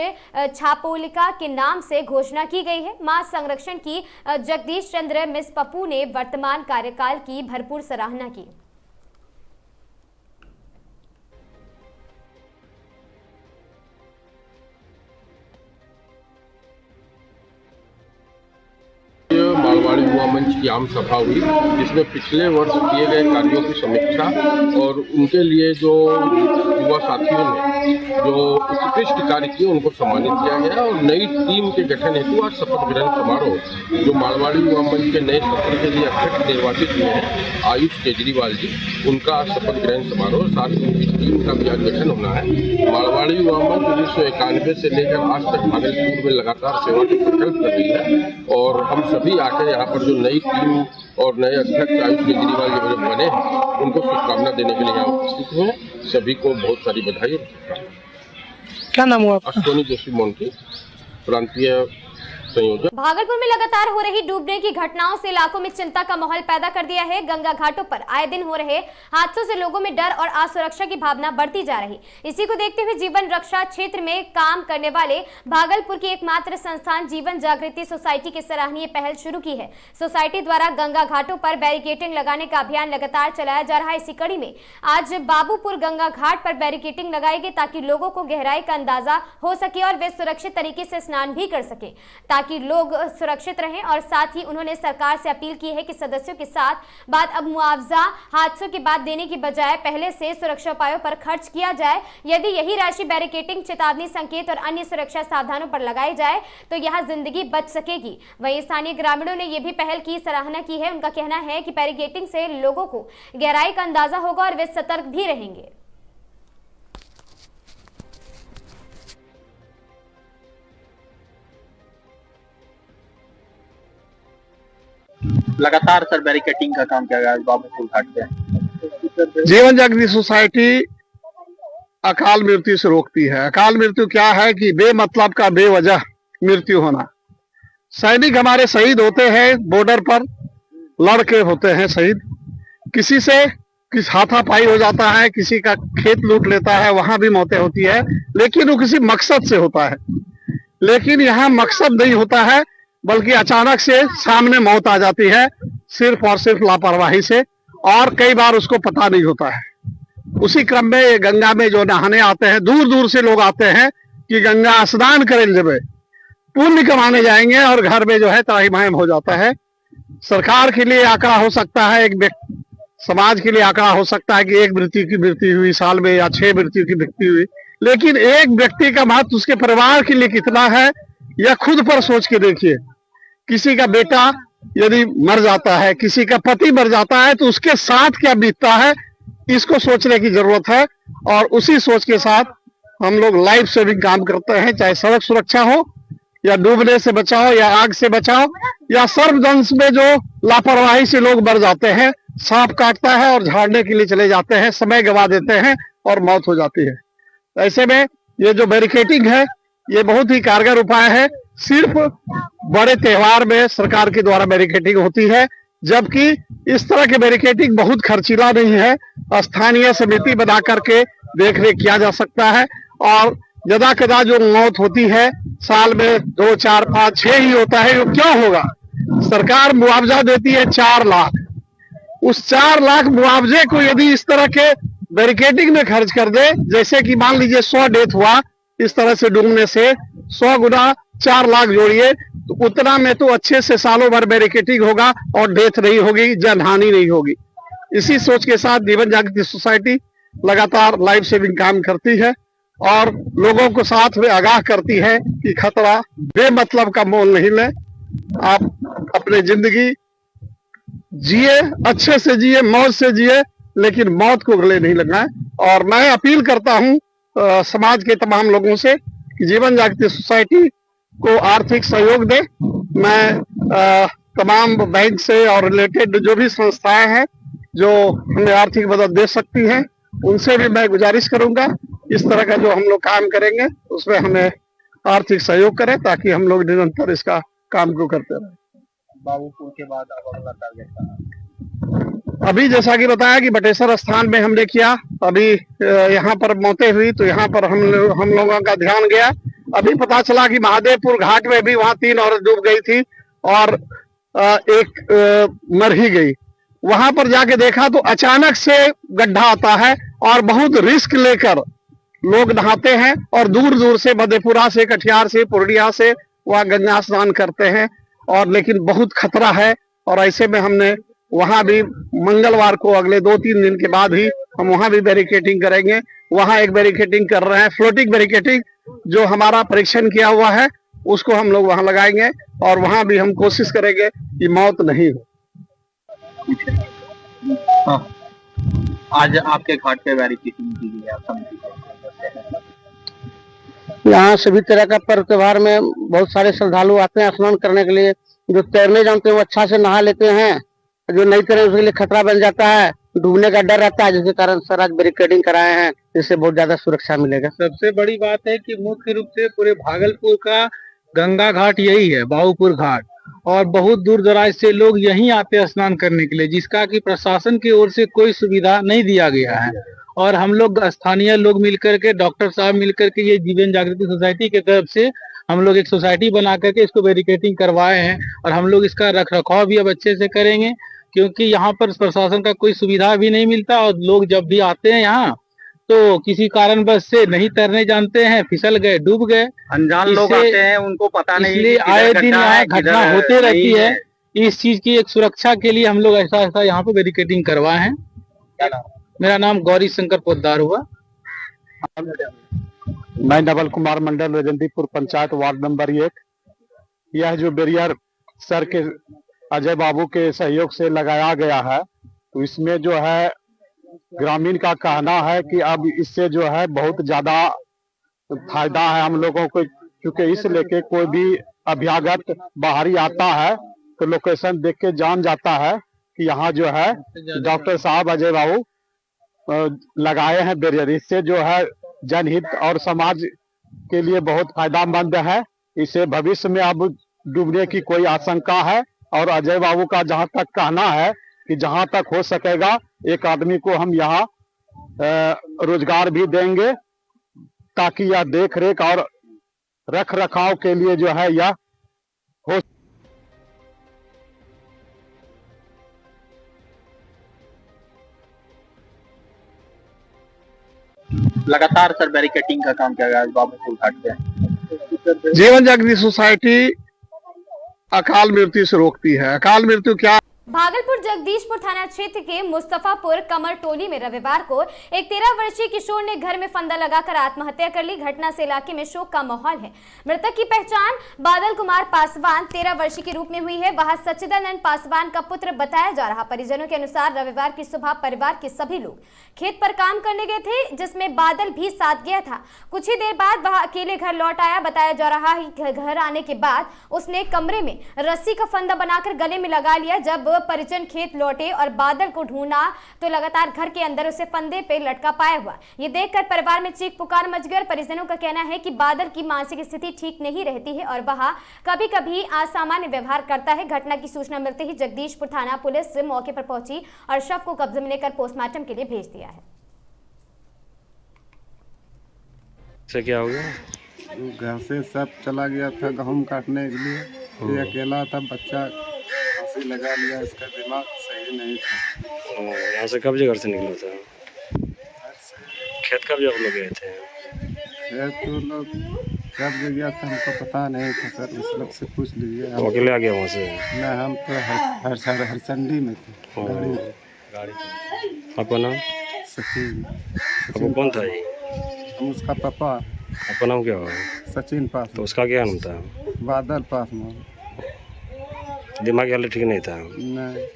छापोलिका के नाम से घोषणा की गई है। मां संरक्षण की जगदीश चंद्र मिस पप्पू ने वर्तमान कार्यकाल की भरपूर सराहना की। मारवाड़ी युवा मंच की आम सभा हुई, जिसमें पिछले वर्ष किए गए कार्यों की समीक्षा और उनके लिए जो युवा साथियों ने जो उत्कृष्ट कार्य किए उनको सम्मानित किया गया और नई टीम के गठन हेतु आज शपथ ग्रहण समारोह जो मारवाड़ी युवा मंच के नए सत्र के लिए अध्यक्ष निर्वाचित हुए हैं आयुष केजरीवाल जी, उनका शपथ ग्रहण समारोह, साथ ही उनकी टीम का भी आज गठन होना है। मारवाड़ी युवा मंच 1991 से लेकर आज तक भागलपुर में लगातार सेवा के प्रकल्प कर रही है और हम सभी आकर यहाँ पर जो नई टीम और नए अध्यक्ष आयुष केजरीवाल जी बने हैं उनको शुभकामना देने के लिए यहाँ उपस्थित हुए। सभी को बहुत सारी बधाई। क्या नाम हुआ? अश्विनी जोशी मोन्टी, प्रांतीय संयोजक। भागलपुर में लगातार हो रही डूबने की घटनाओं से इलाकों में चिंता का माहौल पैदा कर दिया है। गंगा घाटों पर आए दिन हो रहे हादसों से लोगों में डर और असुरक्षा की भावना बढ़ती जा रही। इसी को देखते हुए जीवन रक्षा क्षेत्र में काम करने वाले भागलपुर की एकमात्र संस्थान जीवन जागृति सोसाइटी की सराहनीय पहल शुरू की है। सोसाइटी द्वारा गंगा घाटों पर बैरिकेडिंग लगाने का अभियान लगातार चलाया जा रहा है। इसी कड़ी में आज बाबूपुर गंगा घाट पर बैरिकेडिंग लगाई गई ताकि लोगों को गहराई का अंदाजा हो सके और वे सुरक्षित तरीके से स्नान भी कर सके, ताकि लोग सुरक्षित रहें। और साथ ही उन्होंने सरकार से अपील की है कि सदस्यों के साथ बात अब मुआवजा हादसों के बाद देने की बजाय पहले से सुरक्षा उपायों पर खर्च किया जाए। यदि यही राशि बैरिकेडिंग, चेतावनी संकेत और अन्य सुरक्षा सावधानों पर लगाई जाए तो यह जिंदगी बच सकेगी। वहीं स्थानीय ग्रामीणों ने यह भी पहल की सराहना की है। उनका कहना है कि बैरिकेडिंग से लोगों को गहराई का अंदाजा होगा और वे सतर्क भी रहेंगे। लगातार सर बैरिकेडिंग का काम किया गया है बाबूपुर घाट पे। जीवन जागृति सोसाइटी अकाल मृत्यु से रोकती है। अकाल मृत्यु क्या है कि बेमतलब का बेवजह मृत्यु होना। सैनिक हमारे शहीद होते हैं, बॉर्डर पर लड़के होते हैं शहीद, किसी से किस हाथापाई हो जाता है, किसी का खेत लूट लेता है, वहां भी मौतें होती है, लेकिन वो किसी मकसद से होता है। लेकिन यहाँ मकसद नहीं होता है, बल्कि अचानक से सामने मौत आ जाती है सिर्फ और सिर्फ लापरवाही से, और कई बार उसको पता नहीं होता है। उसी क्रम में ये गंगा में जो नहाने आते हैं, दूर दूर से लोग आते हैं कि गंगा स्नान करें जब पुण्य कमाने जाएंगे, और घर में जो है त्राहिमाम हो जाता है। सरकार के लिए आंकड़ा हो सकता है, एक समाज के लिए आंकड़ा हो सकता है कि एक मृत्यु की मृत्यु हुई साल में या 6 मृत्यु की मृत्यु हुई, लेकिन एक व्यक्ति का महत्व उसके परिवार के लिए कितना है यह खुद पर सोच के देखिए। किसी का बेटा यदि मर जाता है, किसी का पति मर जाता है, तो उसके साथ क्या बीतता है, इसको सोचने की जरूरत है। और उसी सोच के साथ हम लोग लाइफ सेविंग काम करते हैं, चाहे सड़क सुरक्षा हो या डूबने से बचाओ या आग से बचाओ या सर्पदंश में जो लापरवाही से लोग मर जाते हैं, सांप काटता है और झाड़ने के लिए चले जाते हैं, समय गवा देते हैं और मौत हो जाती है। ऐसे में ये जो बैरिकेडिंग है ये बहुत ही कारगर उपाय है। सिर्फ बड़े त्योहार में सरकार के द्वारा बैरिकेडिंग होती है, जबकि इस तरह के बैरिकेडिंग बहुत खर्चीला नहीं है। स्थानीय समिति बना करके देखरेख किया जा सकता है। और यदा कदा जो मौत होती है साल में 2, 4, 5, 6 ही होता है, वो क्यों होगा? सरकार मुआवजा देती है 4 लाख। उस 4 लाख मुआवजे को यदि इस तरह के बैरिकेडिंग में खर्च कर दे, जैसे कि मान लीजिए 100 डेथ हुआ इस तरह से डूबने से, 100 गुना 4 लाख जोड़िए तो उतना में तो अच्छे से सालों भर बैरिकेडिंग होगा और डेथ नहीं होगी, जनहानि नहीं होगी। इसी सोच के साथ जीवन जागृति सोसाइटी लगातार लाइफ सेविंग काम करती है और लोगों को साथ में आगाह करती है कि खतरा बेमतलब का मोल नहीं ले। आप अपनी जिंदगी जिए, अच्छे से जिए, मौज से जिए, लेकिन मौत को गले नहीं लगाएं। और मैं अपील करता हूं समाज के तमाम लोगों से कि जीवन जागृति सोसाइटी को आर्थिक सहयोग दे। मैं तमाम बैंक से और रिलेटेड जो भी संस्थाएं हैं जो हमें आर्थिक मदद दे सकती हैं, उनसे भी मैं गुजारिश करूंगा इस तरह का जो हम लोग काम करेंगे उसमें हमें आर्थिक सहयोग करें, ताकि हम लोग निरंतर इसका काम को करते रहें। बाबूपुर के बाद अब अगला टारगेट कहाँ? अभी जैसा कि बताया कि बटेश्वर स्थान में हमने किया, अभी यहाँ पर मौतें हुई तो यहाँ पर हम लोगों का ध्यान गया। अभी पता चला कि महादेवपुर घाट में भी वहाँ 3 औरत डूब गई थी और एक मर ही गई। वहां पर जाके देखा तो अचानक से गड्ढा आता है और बहुत रिस्क लेकर लोग नहाते हैं और दूर दूर से मधेपुरा से, कटिहार से, पूर्णिया से वहाँ गंगा स्नान करते हैं, और लेकिन बहुत खतरा है। और ऐसे में हमने वहां भी मंगलवार को अगले 2-3 दिन के बाद ही हम वहां भी बैरिकेटिंग करेंगे। वहां एक बैरिकेटिंग कर रहे हैं, फ्लोटिंग बैरिकेटिंग, जो हमारा परीक्षण किया हुआ है उसको हम लोग वहां लगाएंगे और वहां भी हम कोशिश करेंगे कि मौत नहीं हो। हाँ। आज आपके घाट पे बैरिकेडिंग की गई है समिति के। यहाँ सभी तरह का पर्व त्योहार में बहुत सारे श्रद्धालु आते हैं स्नान करने के लिए। जो तैरने जानते हैं वो अच्छा से नहा लेते हैं, जो नहीं तैरे उसके लिए खतरा बन जाता है, डूबने का डर रहता है, जिसके कारण सर आज बैरिकेडिंग कराए हैं, इससे बहुत ज्यादा सुरक्षा मिलेगा। सबसे बड़ी बात है कि मुख्य रूप से पूरे भागलपुर का गंगा घाट यही है, बाबूपुर घाट, और बहुत दूर दराज से लोग यहीं आते हैं स्नान करने के लिए, जिसका कि प्रशासन की ओर से कोई सुविधा नहीं दिया गया है। और हम लोग स्थानीय लोग मिलकर के, डॉक्टर साहब मिलकर के, ये जीवन जागृति सोसाइटी की तरफ से हम लोग एक सोसाइटी बना करके इसको बैरिकेडिंग करवाए हैं और हम लोग इसका रख रखाव भी अब अच्छे से करेंगे, क्योंकि यहाँ पर प्रशासन का कोई सुविधा भी नहीं मिलता और लोग जब भी आते हैं यहाँ तो किसी कारणवश से नहीं तैरने जानते हैं, फिसल गए, डूब गए, अनजान लोग आते हैं, उनको पता नहीं, इसलिए आए दिन यहाँ घटना होते रहती है। इस चीज की एक सुरक्षा के लिए हम लोग ऐसा यहाँ पे बैरिकेडिंग करवाए हैं। मेरा नाम गौरी शंकर पोद्दार हुआ। मैं नवल कुमार मंडल, रजंदीपुर पंचायत, वार्ड नंबर 1। यह जो बैरियर सर के अजय बाबू के सहयोग से लगाया गया है, तो इसमें जो है ग्रामीण का कहना है कि अब इससे जो है बहुत ज्यादा फायदा है हम लोगों को, क्योंकि इस लेके कोई भी अभ्यागत बाहरी आता है तो लोकेशन देख के जान जाता है कि यहाँ जो है डॉक्टर साहब अजय बाबू लगाए हैं बैरियर। इससे जो है जनहित और समाज के लिए बहुत फायदामंद है। इससे भविष्य में अब डूबने की कोई आशंका है, और अजय बाबू का जहां तक कहना है कि जहां तक हो सकेगा एक आदमी को हम यहाँ रोजगार भी देंगे, ताकि यह देख रेख और रख रखाव के लिए जो है यह हो। लगातार सर बैरिकेडिंग का काम किया गया है बाबूपुर घाट पे। जीवन जागृति सोसाइटी अकाल मृत्यु से रोकती है। अकाल मृत्यु क्या? भागलपुर जगदीशपुर थाना क्षेत्र के मुस्तफापुर कमर टोली में रविवार को एक 13 वर्षीय किशोर ने घर में फंदा लगाकर आत्महत्या कर ली। घटना से इलाके में शोक का माहौल है। मृतक की पहचान बादल कुमार पासवान 13 वर्षीय के रूप में हुई है। वह सच्चिदानंद पासवान का पुत्र बताया जा रहा। परिजनों के अनुसार रविवार की सुबह परिवार के सभी लोग खेत पर काम करने गए थे, जिसमें बादल भी साथ गया था। कुछ ही देर बाद वह अकेले घर लौट आया। बताया जा रहा है कि घर आने के बाद उसने कमरे में रस्सी का फंदा बनाकर गले में लगा लिया। जब परिजन खेत लौटे और बादल को ढूंढा तो लगातार घर के अंदर उसे फंदे पे लटका पाया हुआ। ये देखकर परिवार में चीख पुकार मच गई। परिजनों का कहना है कि बादल की मानसिक स्थिति ठीक नहीं रहती है और वह कभी कभी असामान्य व्यवहार करता है। घटना की सूचना मिलते ही जगदीशपुर थाना पुलिस मौके पर पहुंची और शव को कब्जे में लेकर पोस्टमार्टम के लिए भेज दिया है। से क्या हो गया? घर से सब चला गया था गेहूं काटने के लिए, ये अकेला था, बच्चा फांसी लगा लिया, इसका दिमाग सही नहीं था। यहाँ से कब जगह से निकला था? खेत कब जब लोग गए थे? खेत तो लोग कब गया था हमको पता नहीं था सर, उस लोग से पूछ लीजिए। तो अकेले आ गया वहाँ से? नहीं, हम तो हरचंडी में थे। गाड़ी। आपका नाम? सचिन। आपको कौन था ये? हम उसका पापा। आपका नाम क्या हुआ? सचिन पासवान। तो उसका क्या नाम था? बादल पासवान। दिमागी हालत ठीक नहीं था? नहीं।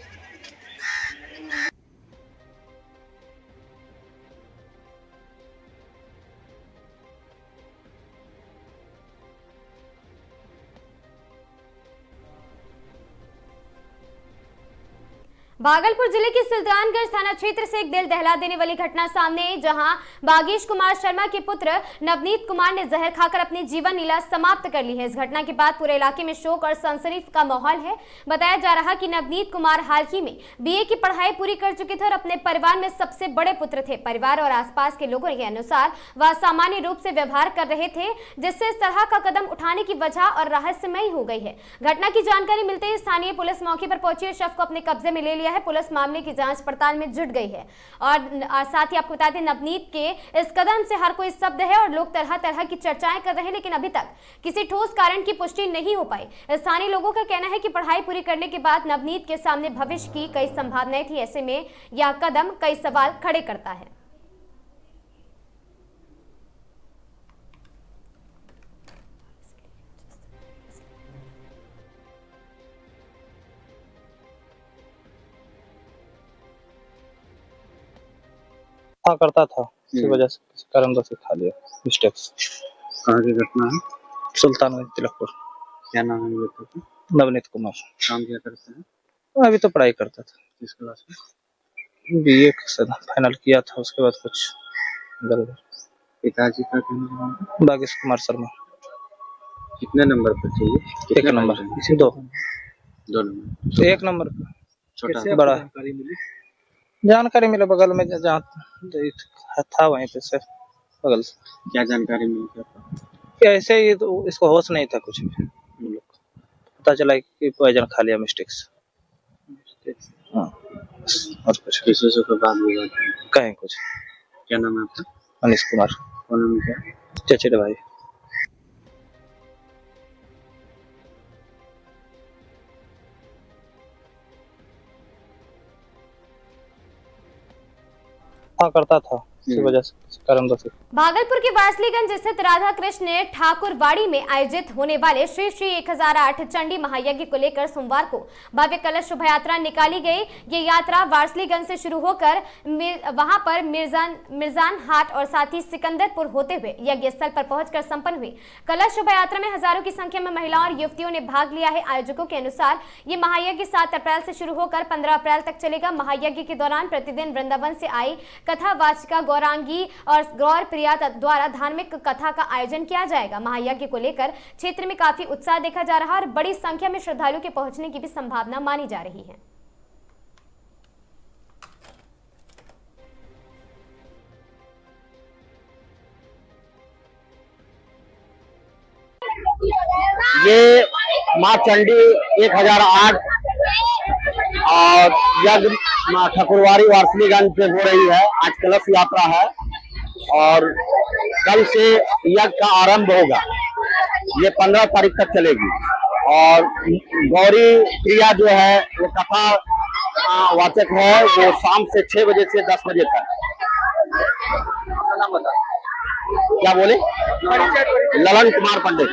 भागलपुर जिले के सुल्तानगंज थाना क्षेत्र से एक दिल दहला देने वाली घटना सामने आई, जहां बागेश कुमार शर्मा के पुत्र नवनीत कुमार ने जहर खाकर अपनी जीवन लीला समाप्त कर ली है। इस घटना के बाद पूरे इलाके में शोक और सनसनी का माहौल है। बताया जा रहा कि नवनीत कुमार हाल ही में बीए की पढ़ाई पूरी कर चुके थे और अपने परिवार में सबसे बड़े पुत्र थे। परिवार और आसपास के लोगों के अनुसार वह सामान्य रूप से व्यवहार कर रहे थे, जिससे इस तरह का कदम उठाने की वजह और रहस्यमयी हो गई है। घटना की जानकारी मिलते ही स्थानीय पुलिस मौके पर पहुंची और शव को अपने कब्जे में ले लिया है। है, पुलिस मामले की जांच पड़ताल में जुट गई है। और साथ ही आपको बता दें, नवनीत के इस कदम से हर कोई स्तब्ध है और लोग तरह तरह की चर्चाएं कर रहे हैं, लेकिन अभी तक किसी ठोस कारण की पुष्टि नहीं हो पाई। स्थानीय लोगों का कहना है कि पढ़ाई पूरी करने के बाद नवनीत के सामने भविष्य की कई संभावनाएं थी। ऐसे में यह कदम कई सवाल खड़े करता है। हाँ करता था, इसी वजह से किसी कारण से खा लिया मिस्टेक से। कहाँ की घटना है? सुल्तानगंज तिलकपुर। क्या नाम है बेटे का? नवनीत कुमार। काम क्या करते हैं? अभी तो पढ़ाई करता था। किस क्लास में? बीए फाइनल किया था, उसके बाद कुछ इधर उधर। पिताजी का क्या नाम है? बागेश कुमार शर्मा। कितने नंबर पर चाहिए? एक नंबर। दो नंबर। एक नंबर पर छोटा बड़ा जानकारी मिला बगल में, जहाँ था वहीं पे से बगल से। क्या जानकारी मिली? ऐसे ही तो इसको होश नहीं था कुछ भी, पता चला कि पॉइजन खा लिया मिस्टेक से। हाँ और कुछ किसी से कोई बात हुई? कहीं कुछ। क्या नाम है आपका? अनिश कुमार। कौन नाम क्या? चचेरे भाई। हाँ करता था, इसी वजह से कारण से। भागलपुर के वारसलीगंज स्थित राधा कृष्ण ठाकुरवाड़ी में आयोजित होने वाले श्री श्री 1008 चंडी महायज्ञ को लेकर सोमवार को भव्य कलश शोभा यात्रा निकाली गई। ये यात्रा वारसलीगंज से शुरू होकर वहां पर मिर्जान हाट और साथ ही सिकंदरपुर होते हुए यज्ञ स्थल पर पहुंचकर संपन्न हुई। कलश शोभा यात्रा में हजारों की संख्या में महिलाओं और युवतियों ने भाग लिया है। आयोजकों के अनुसार ये महायज्ञ 7 अप्रैल से शुरू होकर 15 अप्रैल तक चलेगा। महायज्ञ के दौरान प्रतिदिन वृंदावन से आई कथावाचिका गौरांगी और गौर प्रिया द्वारा धार्मिक कथा का आयोजन किया जाएगा। महायज्ञ को लेकर क्षेत्र में काफी उत्साह देखा जा रहा है और बड़ी संख्या में श्रद्धालुओं के पहुंचने की भी संभावना मानी जा रही है। ये माँ चंडी 1008 और यज्ञ माँ ठाकुरवाड़ी वारसलीगंज से हो रही है। आज कलश यात्रा है और कल से यज्ञ का आरंभ होगा। ये 15 तारीख तक चलेगी और गौरी प्रिया जो है वो कथा वाचक है, वो शाम से 6 बजे से 10 बजे तक। क्या बोले? ललन कुमार पंडित।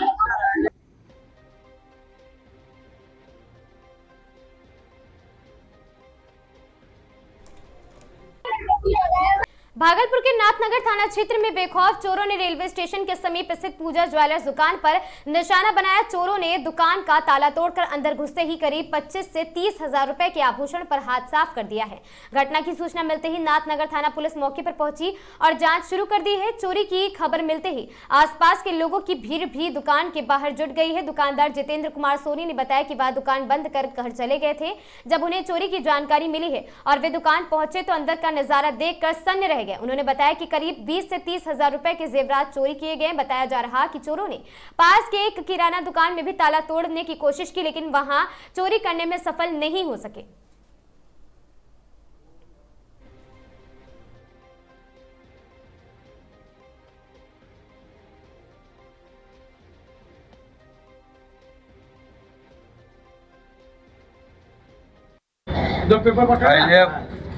भागलपुर के नाथनगर थाना क्षेत्र में बेखौफ चोरों ने रेलवे स्टेशन के समीप स्थित पूजा ज्वेलर्स दुकान पर निशाना बनाया। चोरों ने दुकान का ताला तोड़कर अंदर घुसते ही करीब 25 से 30 हजार रुपए के आभूषण पर हाथ साफ कर दिया है। घटना की सूचना मिलते ही नाथनगर थाना पुलिस मौके पर पहुंची और जांच शुरू कर दी है। चोरी की खबर मिलते ही आसपास के लोगों की भीड़ भी दुकान के बाहर जुट गई है। दुकानदार जितेंद्र कुमार सोनी ने बताया कि वह दुकान बंद कर घर चले गए थे जब उन्हें चोरी की जानकारी मिली है और वे दुकान पहुंचे तो अंदर का नजारा देखकर सन्न रह गए। उन्होंने बताया कि करीब 20 से 30 हजार रुपए के जेवरात चोरी किए गए। बताया जा रहा कि चोरों ने पास के एक किराना दुकान में भी ताला तोड़ने की कोशिश की, लेकिन वहां चोरी करने में सफल नहीं हो सके।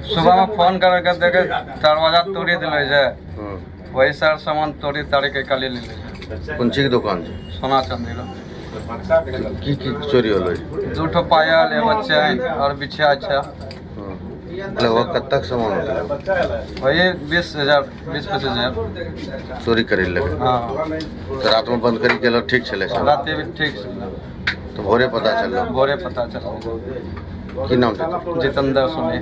सुबह में फोन करके देखे दरवाजा तोड़ी दिल वही सर सामान तोड़ी तारी के काली ले कौन सी दुकान सोना चांदी की चोरी हो गई? 2 ठो पायल एगो चैन और बिछिया अच्छा। लगभग कब तक सामान होता है? वही 20-25 हजार चोरी करी लगे। हाँ तो रात में बंद करी के ठीक चले? रात भी ठीक चल। तो भोरे पता चल? भोरे पता चला। की नाम था? जितेंद्र सोनी।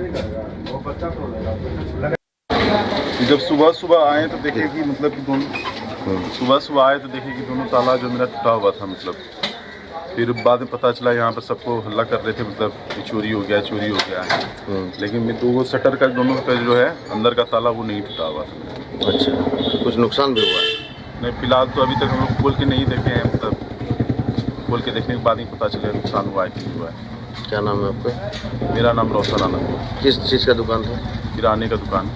जब सुबह आए तो देखे कि मतलब कि दोनों सुबह आए तो देखे कि दोनों ताला जो मेरा टूटा हुआ था। मतलब फिर बाद में पता चला, यहाँ पर सबको हल्ला कर रहे थे मतलब कि चोरी हो गया है। लेकिन मैं 2 शटर का दोनों का जो है अंदर का ताला वो नहीं टूटा हुआ था। अच्छा, कुछ नुकसान भी हुआ है? नहीं, फिलहाल तो अभी तक हम लोग खोल के नहीं देखे हैं। मतलब खोल के देखने के बाद ही पता चले नुकसान हुआ है कि हुआ है। क्या नाम है आपका? मेरा नाम रोशन आनंद है। किस चीज़ का दुकान था? किराने का दुकान।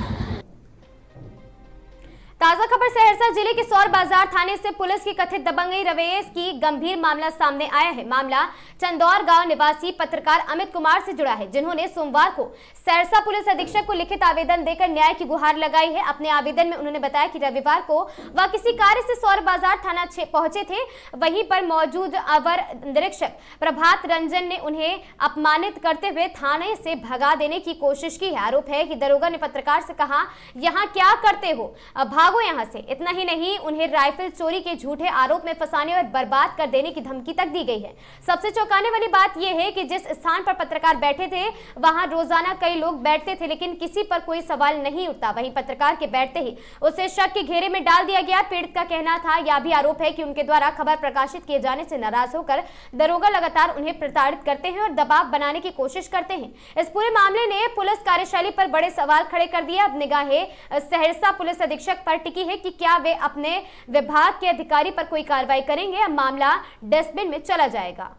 ताजा खबर सहरसा जिले के सौर बाजार थाने से पुलिस की कथित दबंगई रवैये की गंभीर मामला सामने आया है। मामला चंदौर गांव निवासी पत्रकार अमित कुमार से जुड़ा है, जिन्होंने सोमवार को सहरसा पुलिस अधीक्षक को लिखित आवेदन देकर न्याय की गुहार लगाई है। अपने आवेदन में उन्होंने बताया कि रविवार को वह किसी कार्य से सौर बाजार थाना पहुंचे थे। वहीं पर मौजूद अवर निरीक्षक प्रभात रंजन ने उन्हें अपमानित करते हुए थाने से भगा देने की कोशिश की है। आरोप है कि दरोगा ने पत्रकार से कहा, यहाँ क्या करते हो, भागो यहाँ से। इतना ही नहीं, उन्हें राइफल चोरी के झूठे आरोप में फंसाने और बर्बाद कर देने की धमकी तक दी गई है। सबसे चौंकाने वाली बात यह है कि जिस स्थान पर पत्रकार बैठे थे वहां रोजाना कई लोग बैठते थे, लेकिन किसी पर कोई सवाल नहीं उठता। वहीं पत्रकार के बैठते ही उसे शक के घेरे में डाल दिया गया। पीड़ित का कहना था, यह भी आरोप है कि उनके द्वारा खबर प्रकाशित किए जाने से नाराज होकर दरोगा लगातार उन्हें प्रताड़ित करते हैं और दबाव बनाने की कोशिश करते हैं। इस पूरे मामले ने पुलिस कार्यशैली पर बड़े सवाल खड़े कर दिए। अब निगाहें सहरसा पुलिस अधीक्षक पर टिकी है कि क्या वे अपने विभाग के अधिकारी पर कोई कार्रवाई करेंगे या मामला डस्टबिन में चला जाएगा।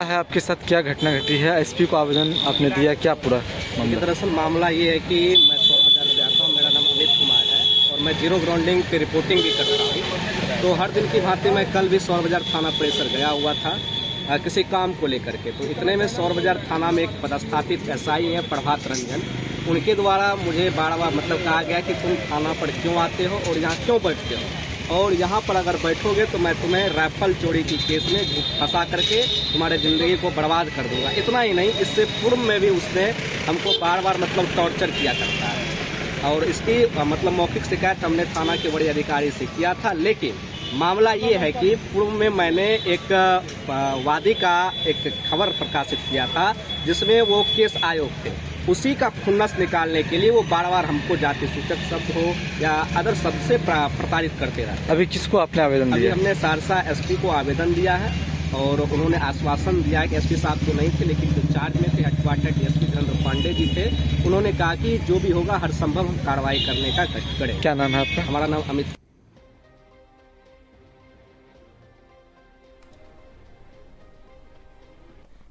है आपके साथ क्या घटना घटी है? एसपी को आवेदन आपने दिया, क्या पूरा मामला? दरअसल मामला ये है कि मैं सौर बाजार में जाता हूँ। मेरा नाम अमित कुमार है और मैं जीरो ग्राउंडिंग पे रिपोर्टिंग भी करता हूँ। तो हर दिन की भांति मैं कल भी सौर बाजार थाना परिसर गया हुआ था किसी काम को लेकर के। तो इतने में सौर बाजार थाना में एक पदस्थापित एसआई है प्रभात रंजन, उनके द्वारा मुझे बार बार कहा गया कि तुम थाना पर क्यों आते हो और यहाँ क्यों बैठते हो, और यहाँ पर अगर बैठोगे तो मैं तुम्हें राइफल चोरी की केस में फंसा करके तुम्हारे ज़िंदगी को बर्बाद कर दूंगा। इतना ही नहीं, इससे पूर्व में भी उसने हमको बार बार टॉर्चर किया करता है और इसकी मौखिक शिकायत हमने थाना के बड़े अधिकारी से किया था। लेकिन मामला ये है कि पूर्व में मैंने एक वादी का एक खबर प्रकाशित किया था जिसमें वो केस आयोग थे, उसी का खुन्नस निकालने के लिए वो बार बार हमको जाति सूचक शब्द हो या अदर शब्द से प्रताड़ित करते रहे। अभी किसको आपने आवेदन दिया? अभी हमने सहरसा एसपी को आवेदन दिया है और उन्होंने आश्वासन दिया है कि एसपी साहब तो नहीं थे, लेकिन जो चार्ज में थे हेडक्वार्टर डीएसपी धीरेन्द्र पांडे जी थे, उन्होंने कहा कि जो भी होगा हर संभव हम कार्रवाई करने का करें। क्या नाम है आपका? हमारा नाम अमित।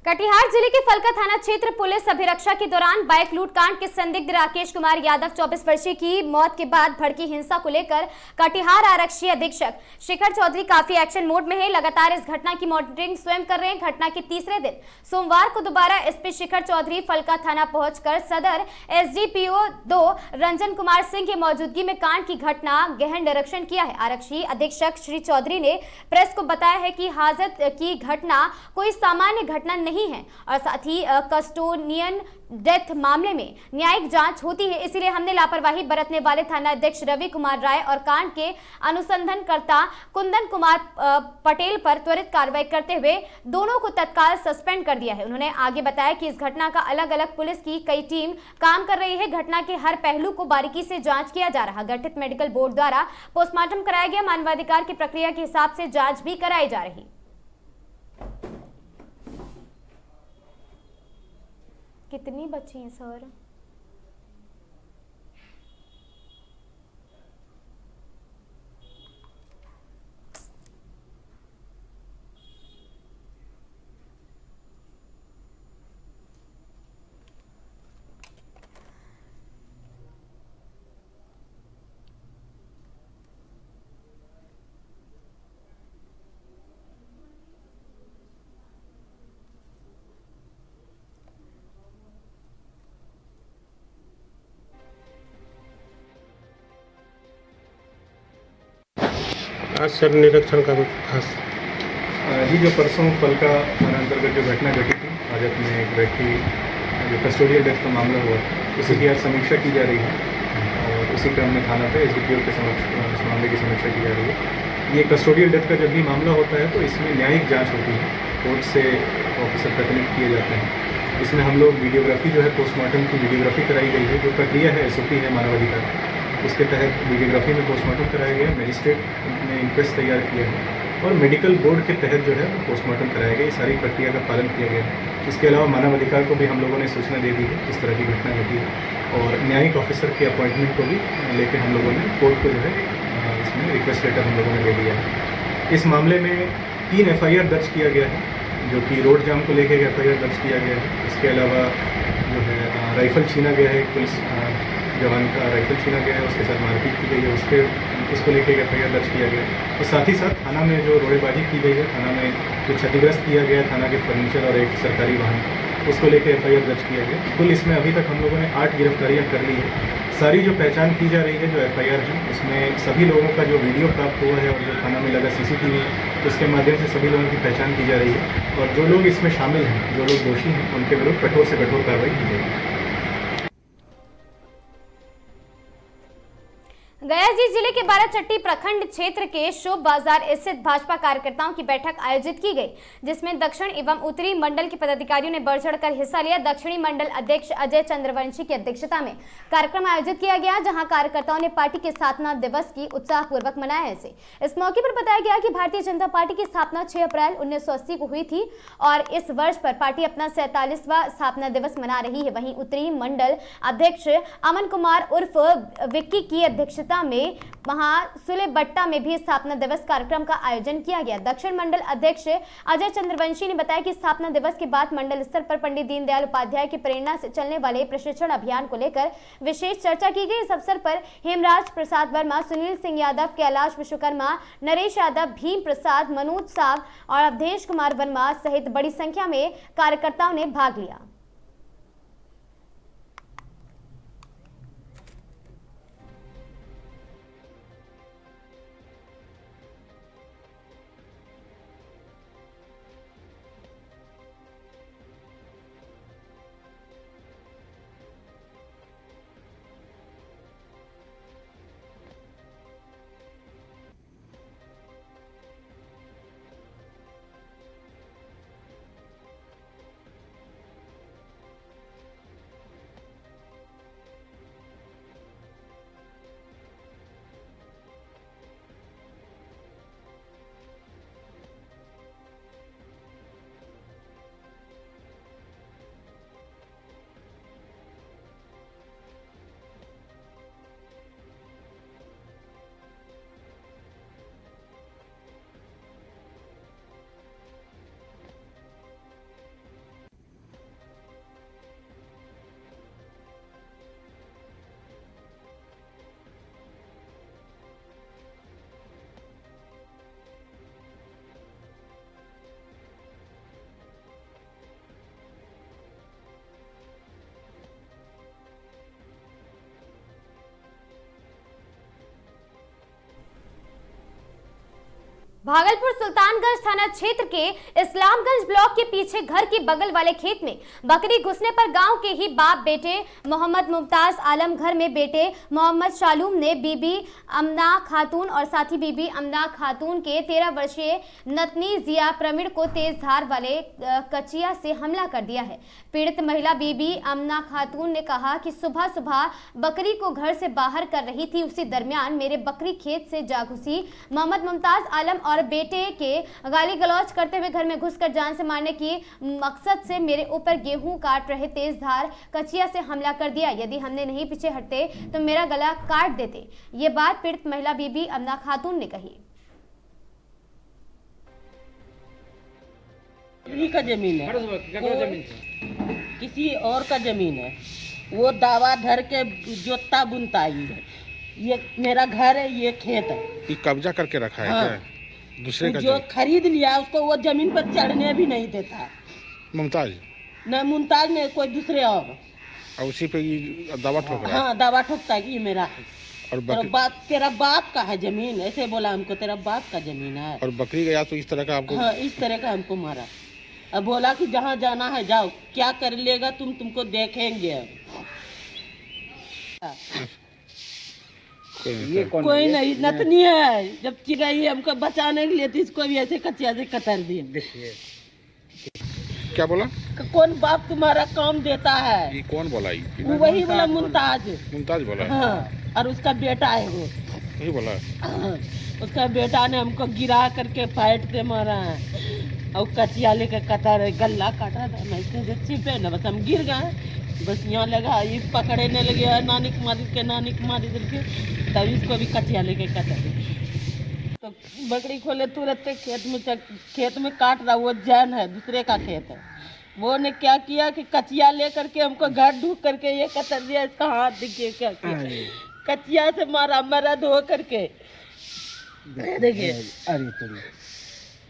कटिहार जिले के फलका थाना क्षेत्र पुलिस अभिरक्षा के दौरान बाइक लूटकांड के संदिग्ध राकेश कुमार यादव 24 वर्षीय की मौत के बाद भड़की हिंसा को लेकर कटिहार आरक्षी अधीक्षक शिखर चौधरी काफी एक्शन मोड में है। लगातार इस घटना की मॉनिटरिंग स्वयं कर रहे हैं। घटना के तीसरे दिन सोमवार को दोबारा एसपी शिखर चौधरी फलका थाना पहुंचकर सदर एसडीपीओ 2 रंजन कुमार सिंह की मौजूदगी में कांड की घटना गहन निरीक्षण किया है। आरक्षी अधीक्षक श्री चौधरी ने प्रेस को बताया है कि हादसे की घटना कोई सामान्य घटना नहीं है और साथ ही कस्टोडियन डेथ मामले में न्यायिक जांच होती है, इसलिए हमने लापरवाही बरतने वाले थाना अध्यक्ष रवि कुमार राय और कांड के अनुसंधानकर्ता कुंदन कुमार पटेल पर त्वरित कार्रवाई करते हुए दोनों को तत्काल सस्पेंड कर दिया है। उन्होंने आगे बताया कि इस घटना का अलग अलग पुलिस की कई टीम काम कर रही है। घटना के हर पहलू को बारीकी से जांच किया जा रहा। गठित मेडिकल बोर्ड द्वारा पोस्टमार्टम कराया गया। मानवाधिकार की प्रक्रिया के हिसाब से जांच भी कराई जा रही। कितनी बची हैं सर? आज सर निरीक्षण का खास जी जो परसों फलका थाना अंतर्गत जो घटना घटी थी, आज अपने एक व्यक्ति जो कस्टोडियल डेथ का मामला हुआ उसी की आज समीक्षा की जा रही है और उसी क्रम में थाना पे एसडीपीओ के समक्ष इस मामले की समीक्षा की जा रही है। ये कस्टोडियल डेथ का जब भी मामला होता है तो इसमें न्यायिक जाँच होती है, कोर्ट से ऑफिसर प्रतिनियुक्त किए जाते हैं। इसमें हम लोग वीडियोग्राफी जो है पोस्टमार्टम की वीडियोग्राफी कराई गई है। जो प्रक्रिया है एसओपी है मानवाधिकार, उसके तहत वीडियोग्राफी में पोस्टमार्टम कराया गया। मजिस्ट्रेट ने इंक्वेस्ट तैयार किया है और मेडिकल बोर्ड के तहत जो है पोस्टमार्टम कराया गया। ये सारी प्रक्रिया का पालन किया गया है। इसके अलावा मानवाधिकार को भी हम लोगों ने सूचना दे दी है इस तरह की घटना घटी है और न्यायिक ऑफिसर के अपॉइंटमेंट को भी लेकर हम लोगों ने कोर्ट को जो है इसमें रिक्वेस्ट लेटर हम लोगों ने दे दिया है। इस मामले में 3 FIR दर्ज किया गया है, जो कि रोड जाम को लेकर FIR दर्ज किया गया है। इसके अलावा जो है राइफ़ल छीना गया है, पुलिस जवान का राइफ़ल छीना गया है, उसके साथ मारपीट की गई है, उसको लेकर FIR दर्ज किया गया है। और साथ ही साथ थाना में जो रोड़ेबाजी की गई है, थाना में जो क्षतिग्रस्त किया गया है थाना के फर्नीचर और एक सरकारी वाहन, उसको लेकर FIR दर्ज किया गया। कुल इसमें अभी तक हम लोगों ने 8 गिरफ्तारियाँ कर ली है। सारी जो पहचान की जा रही है, जो FIR है, उसमें सभी लोगों का जो वीडियो प्राप्त हुआ है और जो थाना में लगा CCTV, उसके माध्यम से सभी लोगों की पहचान की जा रही है। और जो लोग इसमें शामिल हैं, जो लोग दोषी हैं, उनके विरुद्ध कठोर से कठोर कार्रवाई की जाएगी। गयाजी जिले के बाराचट्टी प्रखंड क्षेत्र के शोभ बाजार स्थित भाजपा कार्यकर्ताओं की बैठक आयोजित की गई, जिसमें दक्षिण एवं उत्तरी मंडल के पदाधिकारियों ने बढ़ चढ़कर हिस्सा लिया। दक्षिणी मंडल अध्यक्ष अजय चंद्रवंशी की अध्यक्षता में कार्यक्रम आयोजित किया गया, जहां कार्यकर्ताओं ने पार्टी के स्थापना दिवस की उत्साहपूर्वक मनाया। इस मौके पर बताया गया कि भारतीय जनता पार्टी की स्थापना 6 अप्रैल 1980 को हुई थी और इस वर्ष पर पार्टी अपना 47वां स्थापना दिवस मना रही है। वहीं उत्तरी मंडल अध्यक्ष अमन कुमार उर्फ विक्की की अध्यक्षता में महासुलेबट्टा में भी स्थापना दिवस कार्यक्रम का आयोजन किया गया। दक्षिण मंडल अध्यक्ष अजय चंद्रवंशी ने बताया कि स्थापना दिवस के बाद मंडल स्तर पर पंडित दीनदयाल उपाध्याय की प्रेरणा से चलने वाले प्रशिक्षण अभियान को लेकर विशेष चर्चा की गई। इस अवसर पर हेमराज प्रसाद वर्मा, सुनील सिंह यादव, कैलाश विश्वकर्मा, नरेश यादव, भीम प्रसाद, मनोज साग और अवधेश कुमार वर्मा सहित बड़ी संख्या में कार्यकर्ताओं ने भाग लिया। भागलपुर सुल्तानगंज थाना क्षेत्र के इस्लामगंज ब्लॉक के पीछे घर के बगल वाले खेत में बकरी घुसने पर गांव के ही बाप बेटे मोहम्मद मुमताज आलम घर में बेटे मोहम्मद शालूम ने बीबी अमना खातून और साथी बीबी अमना खातून के 13 वर्षीय नतनी जिया प्रवीण को तेज धार वाले कचिया से हमला कर दिया है। पीड़ित महिला बीबी अमना खातून ने कहा कि सुबह सुबह बकरी को घर से बाहर कर रही थी, उसी दरमियान मेरे बकरी खेत से जा घुसी। मोहम्मद मुमताज आलम और बेटे के गाली गलौज करते हुए घर में घुसकर जान से मारने की मकसद से मेरे ऊपर गेहूं काट रहे तेज धार कचिया से हमला कर दिया। यदि हमने नहीं पीछे हटते तो मेरा गला काट देते। ये बात पीड़ित महिला बीबी अमना खातून ने कही। का जमीन है, किसी और का जमीन है, वो दावा धर के जोता बुनता है। ये मेरा घर है, ये खेत है। ये कब्जा करके रखा है। हाँ। दूसरे का जो खरीद लिया उसको वो जमीन पर चढ़ने भी नहीं देता। मुमताज न मुमताज ने कोई दूसरे और उसी पे दावा ठोक रहा है। हाँ, दावा ठोकता है कि ये मेरा है। और तेरा बाप का है जमीन, ऐसे बोला हमको, तेरा बाप का जमीन है। और बकरी गया तो इस तरह का आपको? हाँ, इस तरह का हमको मारा। अब बोला कि जहाँ जाना है जाओ, क्या कर लेगा तुमको देखेंगे। ये कोई नहीं, नतनी है। जब चिड़ाई हमको बचाने के लिए तो इसको भी ऐसे कचिया से कतर दिए। क्या बोला? कौन बाप तुम्हारा काम देता है? ये कौन बोला? वही बोला, मुमताज। मुमताज बोला? हाँ, और उसका बेटा है वो। वही बोला? हाँ, उसका बेटा ने हमको गिरा करके फाइट से मारा है। और कचिया लेकर कतर गला काट रहा था। मैं इसके छिपे न, बस हम गिर गए, बस यहाँ लगा ये पकड़ने लगे, नानी को मारी करके, तब इसको भी कचिया लेके कतर। तो बकरी खोले तुरंत खेत में काट रहा, वो जैन है, दूसरे का खेत है। वो ने क्या किया कि कचिया ले करके हमको घर ढूक करके ये कतर दिया। इसका हाथ देखिए क्या किया, कचिया से मारा, मरा धो करके। देखिए, अरे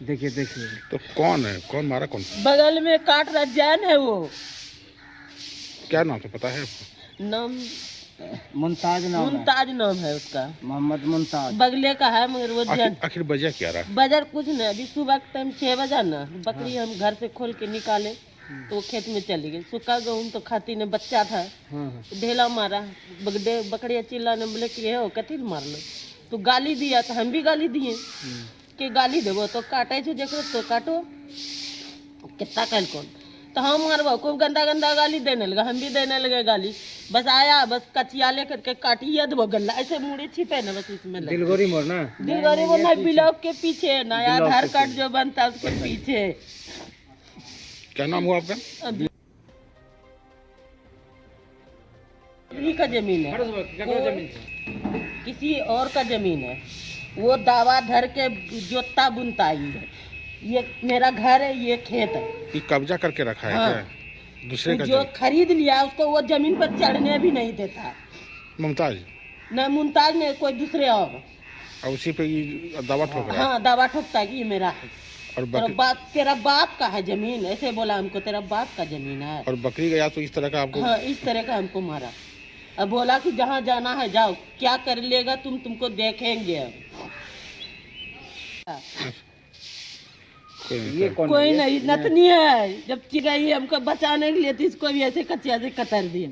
देखिए तो कौन है, कौन मारा, कौन? बगल में काट रहा जैन है। वो क्या नाम तो पता है आपको? नाम मुमताज नाम है उसका, मोहम्मद मुमताज। बगले का है, मगर वो जैन। आखिर बजा क्या रहा? बजर कुछ नहीं, अभी सुबह के टाइम 6 बजा ना, बकरी हम घर से खोल के निकाले तो वो खेत में चली गई। सूखा गेहूँ तो खाती ने, बच्चा था, ढेला मारा, बकरिया चिल्लाने, बोले कि ये हो कथी मार लो, तो गाली दिया। तो हम भी गाली दिए कि गाली देवो तो काटे छो, देखो तो काटो, कितना कल कौन तो हम मारबो, खूब गंदा गंदा गाली देने लगा, हम भी देने लगे गाली। बस आया, बस कचिया ले करके काटिए दो गला, ऐसे मुड़े छिपे ना, बस इसमें दिलगोरी मोड़ना, दिलगोरी मोड़ना, ब्लॉक के पीछे नया आधार कार्ड जो बनता है उसके पीछे। क्या नाम हुआ आपका? का जमीन है, किसी और का जमीन है। वो दावा धर के जोता बुनता है, ये मेरा घर है, ये खेत है। ये कब्जा करके रखा है क्या? दूसरे का जो खरीद लिया उसको वो जमीन पर चढ़ने भी नहीं देता। मुमताज? न मुमताज ने, कोई दूसरे और उसी पे ये दावा ठोक रहा है? हाँ, दावा ठोकता है कि ये मेरा है। और तेरा बाप का है जमीन, ऐसे बोला हमको, तेरा बाप का जमीन है। और बकरी गया तो इस तरह का आपको? हाँ, इस तरह का हमको मारा। अब बोला कि जहाँ जाना है जाओ, क्या कर लेगा तुमको देखेंगे। ये कोई नहीं, नतनी है। जब चिड़ै हमको बचाने के लिए तो इसको भी ऐसे कचिया से कतर दिए।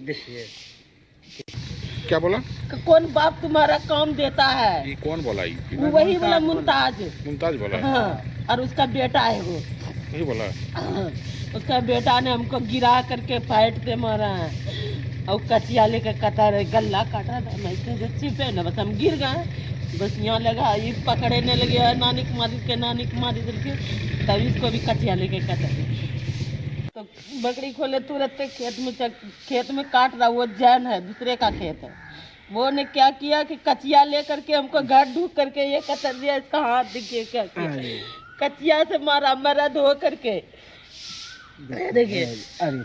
क्या बोला? कौन बाप तुम्हारा काम देता है? ये कौन बोला? वही बोला, मुमताज। मुमताज बोला? हाँ, और उसका बेटा है वो, वही बोला। उसका बेटा ने हमको गिरा करके फाइट से मारा है, और कचिया लेकर कतर गला काटा था। मैं इसके छिपे न, बस हम गिर गए, बस यहाँ लगा ये पकड़ने लगे, नानी को मारी करके, तब इसको भी कचिया लेके कतर। तो बकरी खोले तुरंत खेत में काट रहा, वो जैन है, दूसरे का खेत है। वो ने क्या किया कि कचिया ले करके हमको घर ढूक करके ये कतर दिया। इसका हाथ देखिए क्या किया, कचिया से मारा, मरा धो करके। देखिए, अरे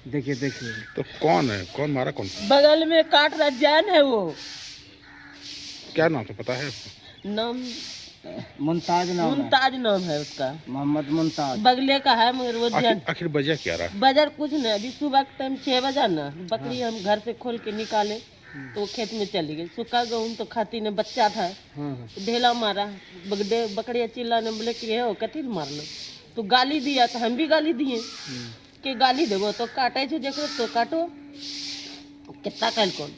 देखिए तो कौन है, कौन मारा, कौन? बगल में काट रहा जैन है। वो क्या नाम तो पता है आपको? नाम मुमताज नाम है उसका, मोहम्मद मुमताज। बगले का है, मगर वो आखिर बजा क्या रहा? बजर कुछ नहीं, अभी सुबह के टाइम 6 बजा ना, बकरी हम घर से खोल के निकाले तो खेत में चली गई। सूखा गेहूँ तो खाती ने, बच्चा था, ढेला मारा, बकरिया चिल्लाने, बोले कि ये हो कथी मार लो, तो गाली दिया। तो हम भी गाली दिए कि गाली देवो तो काटे छो, देखो तो काटो, कितना कल कौन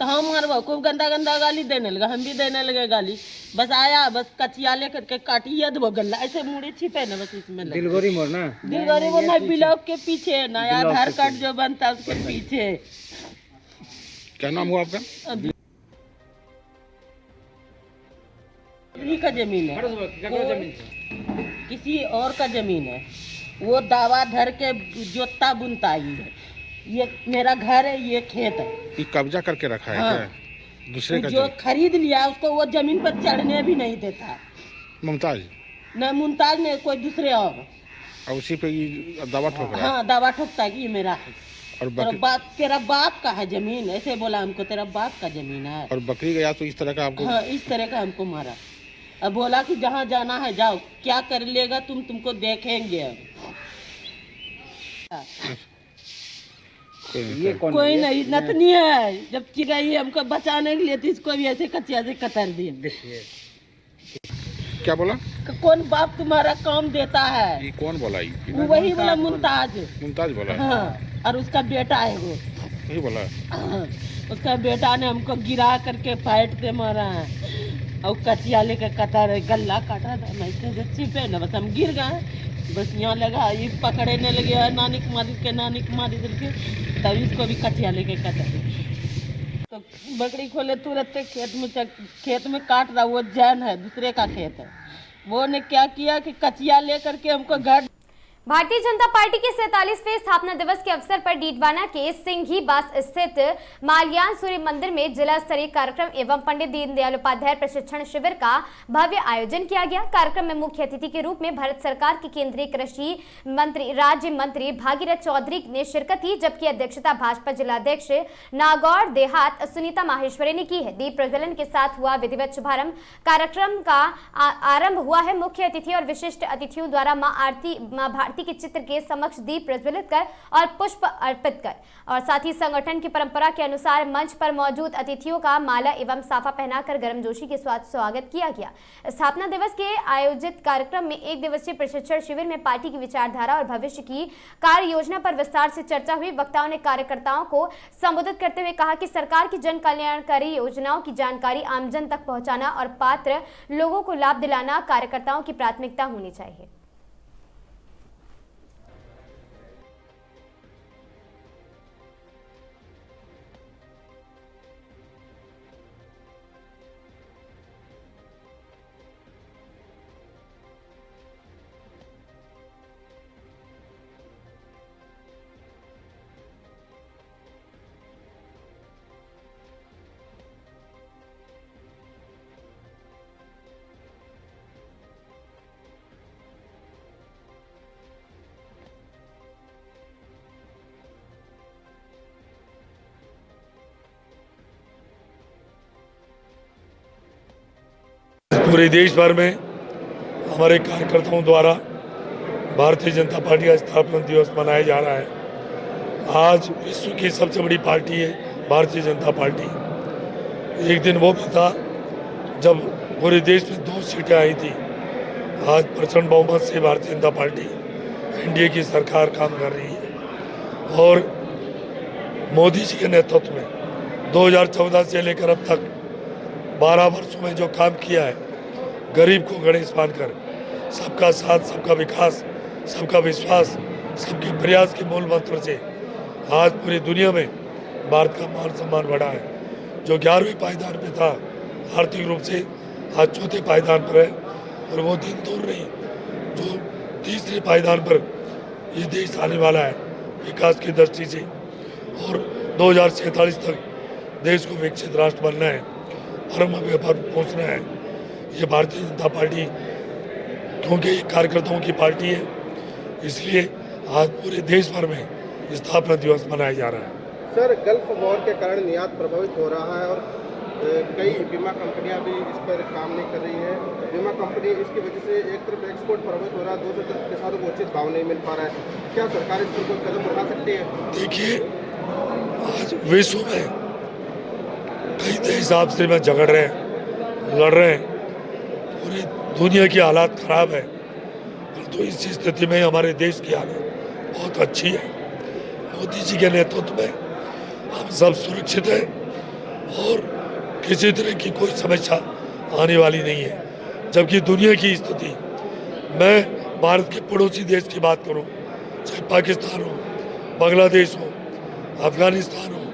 तो हम मारबो, खूब गंदा गंदा गाली देने लगा, हम भी देने लगे गाली। बस आया, बस कचिया ले करके काटिए दो गला, ऐसे मुड़े छिपे ना, बस इसमें दिलगोरी मोड़ना, ब्लॉक के पीछे नया आधार कार्ड जो बनता है उसके पीछे। क्या नाम हुआ आपका? का जमीन है, किसी और का जमीन है। वो दावा धर के जोता बुनता है, ये मेरा घर है, ये खेत है। ये कब्जा करके रखा है क्या? दूसरे का जो खरीद लिया उसको वो जमीन पर चढ़ने भी नहीं देता। मुमताज? न मुमताज ने, कोई दूसरे और उसी पे ये दावा ठोक रहा है? हाँ, दावा ठोकता है कि ये मेरा है। और तेरा बाप का है जमीन, ऐसे बोला हमको, तेरा बाप का जमीन है। और बकरी गया तो इस तरह का आपको? हाँ, इस तरह का हमको मारा। अब बोला कि जहाँ जाना है जाओ, क्या कर लेगा तुमको देखेंगे। ये कोई नहीं, नतनी है। जब चिड़ै हमको बचाने के लिए तो इसको भी ऐसे कचिया से कतर दिए। क्या बोला? कौन बाप तुम्हारा काम देता है? ये कौन बोला? वही बोला, मुमताज। मुमताज बोला? हाँ, और उसका बेटा है वो, वही बोला। उसका बेटा ने हमको गिरा करके फाइट से मारा है, और कचिया लेकर कतर गला काटा था। मैं इसके छिपे न, बस हम गिर गए, बस यहाँ लगा ये पकड़ने लगे, नानी को मारी करके, तब इसको भी कचिया लेके कतर। तो बकरी खोले तुरंत खेत में काट रहा, वो जैन है, दूसरे का खेत है। वो ने क्या किया कि कचिया लेकर के हमको घर। भारतीय जनता पार्टी के 47वें स्थापना दिवस के अवसर पर डीडवाना के सिंघीबास स्थित माल्यान सूर्य मंदिर में जिला स्तरीय कार्यक्रम एवं पंडित दीनदयाल उपाध्याय प्रशिक्षण शिविर का भव्य आयोजन किया गया। कार्यक्रम में मुख्य अतिथि के रूप में भारत सरकार के केंद्रीय कृषि मंत्री राज्य मंत्री भागीरथ चौधरी ने शिरकत की, जबकि अध्यक्षता भाजपा जिलाध्यक्ष नागौर देहात सुनीता माहेश्वरी ने की है। दीप प्रज्वलन के साथ हुआ विधिवत शुभारंभ। कार्यक्रम का आरंभ हुआ है। मुख्य अतिथि और विशिष्ट अतिथियों द्वारा मां भारती के चित्र के समक्ष दीप प्रज्वलित कर और पुष्प अर्पित कर और साथ ही संगठन की परंपरा के अनुसार मंच पर मौजूद अतिथियों का माला एवं साफा पहनाकर गर्मजोशी के साथ स्वागत किया गया। स्थापना दिवस के आयोजित कार्यक्रम में 1 दिवसीय प्रशिक्षण शिविर में पार्टी की विचारधारा और भविष्य की कार्य योजना पर विस्तार से चर्चा हुई। वक्ताओं ने कार्यकर्ताओं को संबोधित करते हुए कहा कि सरकार की जन कल्याणकारी योजनाओं की जानकारी आमजन तक पहुंचाना और पात्र लोगों को लाभ दिलाना कार्यकर्ताओं की प्राथमिकता होनी चाहिए। पूरे देश भर में हमारे कार्यकर्ताओं द्वारा भारतीय जनता पार्टी का स्थापना दिवस मनाया जा रहा है। आज विश्व की सबसे बड़ी पार्टी है भारतीय जनता पार्टी। एक दिन वो भी था जब पूरे देश में 2 सीटें आई थी। आज प्रचंड बहुमत से भारतीय जनता पार्टी एनडीए की सरकार काम कर रही है और मोदी जी के नेतृत्व में 2014 से लेकर अब तक 12 वर्षों में जो काम किया है, गरीब को गणेश मानकर सबका साथ, सबका विकास, सबका विश्वास, सबके प्रयास के मूल मंत्र से आज पूरी दुनिया में भारत का मान सम्मान बढ़ा है। जो 11वें पायदान पे था आर्थिक रूप से, आज 4थे पायदान पर है और वो दिन दूर नहीं जो 3रे पायदान पर ये देश आने वाला है विकास की दृष्टि से और 2047 तक देश को विकसित राष्ट्र बनना है, परम व्यापार पहुँचना है। ये भारतीय जनता पार्टी क्योंकि कार्यकर्ताओं की पार्टी है, इसलिए आज पूरे देश भर में स्थापना दिवस मनाया जा रहा है। सर, गल्फ वॉर के कारण निर्यात प्रभावित हो रहा है और कई बीमा कंपनियां भी इस पर काम नहीं कर रही हैं। बीमा कंपनी इसकी वजह से एक तरफ एक्सपोर्ट प्रभावित हो रहा है, दूसरी तरफ किसानों को उचित भाव नहीं मिल पा रहा है। क्या सरकार इस पर कोई कदम उठा सकती है? देखिए, आज विश्व में कई देश आपस में झगड़ रहे हैं, लड़ रहे हैं, पूरी दुनिया की हालात खराब है, परंतु इस स्थिति में हमारे देश की हालत बहुत अच्छी है। मोदी जी के नेतृत्व में हम सब सुरक्षित हैं और किसी तरह की कोई समस्या आने वाली नहीं है। जबकि दुनिया की स्थिति, मैं भारत के पड़ोसी देश की बात करूं, चाहे पाकिस्तान हो, बांग्लादेश हो, अफगानिस्तान हो,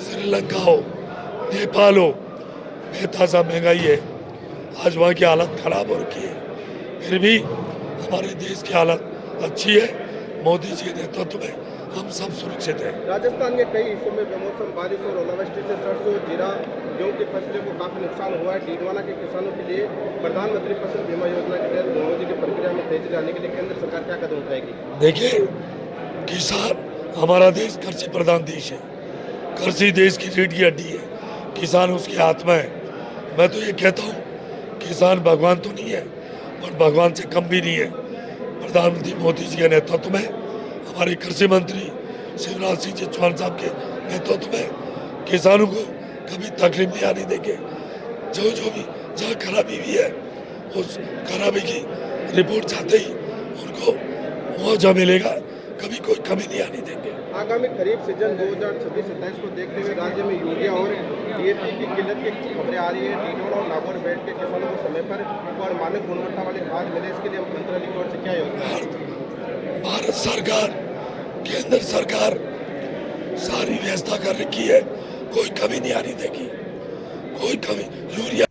श्रीलंका हो, नेपाल हो, बेतहाशा महंगाई है, आज वहाँ की हालत खराब हो रखी है, फिर भी हमारे देश की हालत अच्छी है। मोदी जी के नेतृत्व में हम सब सुरक्षित हैं। राजस्थान के कई हिस्सों में बेमौसम बारिश और ओलावृष्टि से सरसों, जीरा, गेहूं की फसलों को काफी नुकसान हुआ है। डीडवाना के किसानों के लिए प्रधानमंत्री फसल बीमा योजना के तहत मुआवजे की प्रक्रिया में तेजी लाने के लिए केंद्र सरकार क्या कदम उठाएगी? देखिए, किसान हमारा देश कृषि प्रधान देश है, कृषि देश की रीढ़ की हड्डी है, किसान उसकी आत्मा है। मैं तो ये कहता हूँ, किसान भगवान तो नहीं है पर भगवान से कम भी नहीं है। प्रधानमंत्री मोदी जी के नेतृत्व में, हमारे कृषि मंत्री शिवराज सिंह चौहान साहब के नेतृत्व में किसानों को कभी तकलीफ नहीं आने देंगे। जो भी जहाँ खराबी भी है, उस खराबी की रिपोर्ट चाहते ही उनको मुआवजा मिलेगा, कभी कोई कमी नहीं आने देंगे। आगामी खरीफ सीजन 2026-27 को देखते हुए राज्य में यूरिया और डीएपी की किल्लत की खबरें आ रही है। डीडवाना और नागौर बेल्ट के किसानों को समय पर और मानक गुणवत्ता वाली खाद मिले, इसके लिए मंत्रालय की ओर से क्या योजना है? भारत सरकार, केंद्र सरकार सारी व्यवस्था कर रखी है, कोई कमी नहीं आने देगी, कोई कमी। यूरिया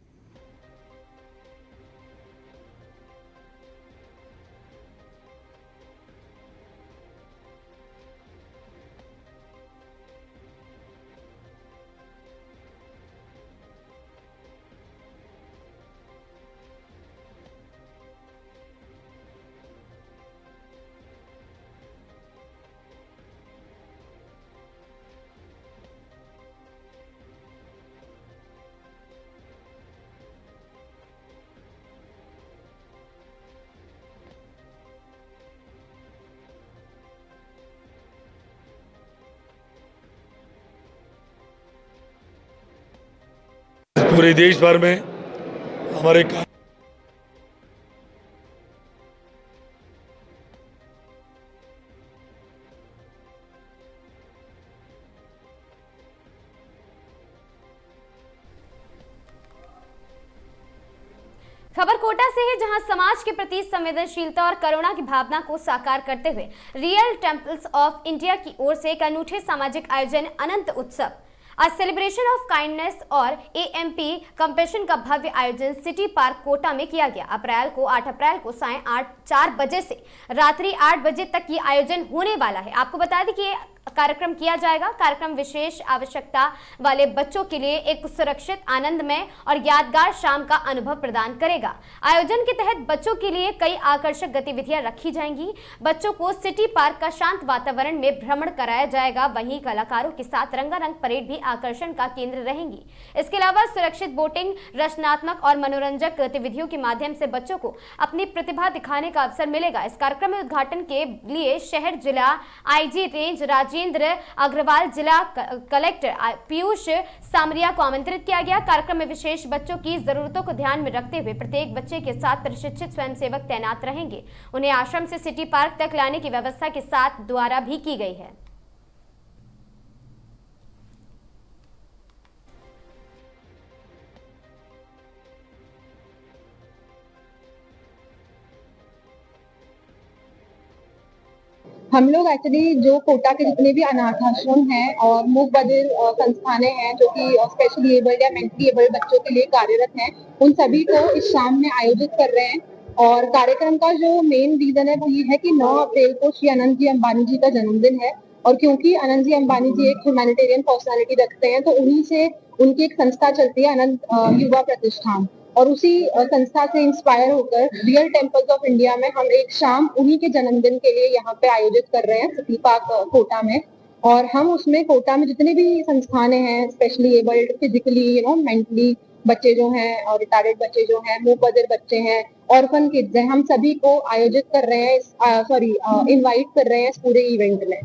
पूरे देश भर में हमारे खबर कोटा से है, जहां समाज के प्रति संवेदनशीलता और करुणा की भावना को साकार करते हुए रियल टेम्पल्स ऑफ इंडिया की ओर से एक अनूठे सामाजिक आयोजन अनंत उत्सव अ सेलिब्रेशन ऑफ काइंडनेस और AMP कंपैशन का भव्य आयोजन सिटी पार्क कोटा में किया गया। 8 अप्रैल को सायं 4 बजे से रात्रि 8 बजे तक ये आयोजन होने वाला है। आपको बता दें कि ये कार्यक्रम किया जाएगा। कार्यक्रम विशेष आवश्यकता वाले बच्चों के लिए एक सुरक्षित, आनंदमय और यादगार शाम का अनुभव प्रदान करेगा। आयोजन के तहत बच्चों के लिए कई आकर्षक गतिविधियां रखी जाएंगी। बच्चों को सिटी पार्क का शांत वातावरण में भ्रमण कराया जाएगा। वहीं कलाकारों के साथ रंगारंग परेड भी आकर्षण का केंद्र रहेंगी। इसके अलावा सुरक्षित बोटिंग, रचनात्मक और मनोरंजक गतिविधियों के माध्यम से बच्चों को अपनी प्रतिभा दिखाने का अवसर मिलेगा। इस कार्यक्रम में उद्घाटन के लिए शहर जिला IG रेंज राजेंद्र अग्रवाल, जिला कलेक्टर पीयूष सामरिया को आमंत्रित किया गया। कार्यक्रम में विशेष बच्चों की जरूरतों को ध्यान में रखते हुए प्रत्येक बच्चे के साथ प्रशिक्षित स्वयंसेवक तैनात रहेंगे। उन्हें आश्रम से सिटी पार्क तक लाने की व्यवस्था के साथ द्वारा भी की गई है। हम लोग एक्चुअली जो कोटा के जितने भी अनाथ आश्रम हैं और मूक बधिर संस्थानें हैं जो कि स्पेशली एबल्ड या मेंटली एबल्ड बच्चों के लिए कार्यरत हैं, उन सभी को इस शाम में आयोजित कर रहे हैं। और कार्यक्रम का जो मेन रीजन है वो ये है कि 9 अप्रैल को श्री अनंत जी अंबानी जी का जन्मदिन है और क्योंकि अनंत जी अंबानी जी एक ह्यूमैनिटेरियन पर्सनालिटी रखते हैं तो उन्हीं से उनकी एक संस्था चलती है अनंत युवा प्रतिष्ठान, और उसी संस्था से इंस्पायर होकर रियल टेम्पल्स ऑफ इंडिया में हम एक शाम उन्हीं के जन्मदिन के लिए यहाँ पे आयोजित कर रहे हैं सिटी पार्क कोटा में। और हम उसमें कोटा में जितने भी संस्थानें हैं स्पेशली एबल्ड, फिजिकली मेंटली बच्चे जो हैं और रिटायर्ड बच्चे जो हैं, मूक बधिर बच्चे हैं, ऑर्फन किड्स हैं, हम सभी को आयोजित कर रहे हैं, इनवाइट कर रहे हैं इस पूरे इवेंट में।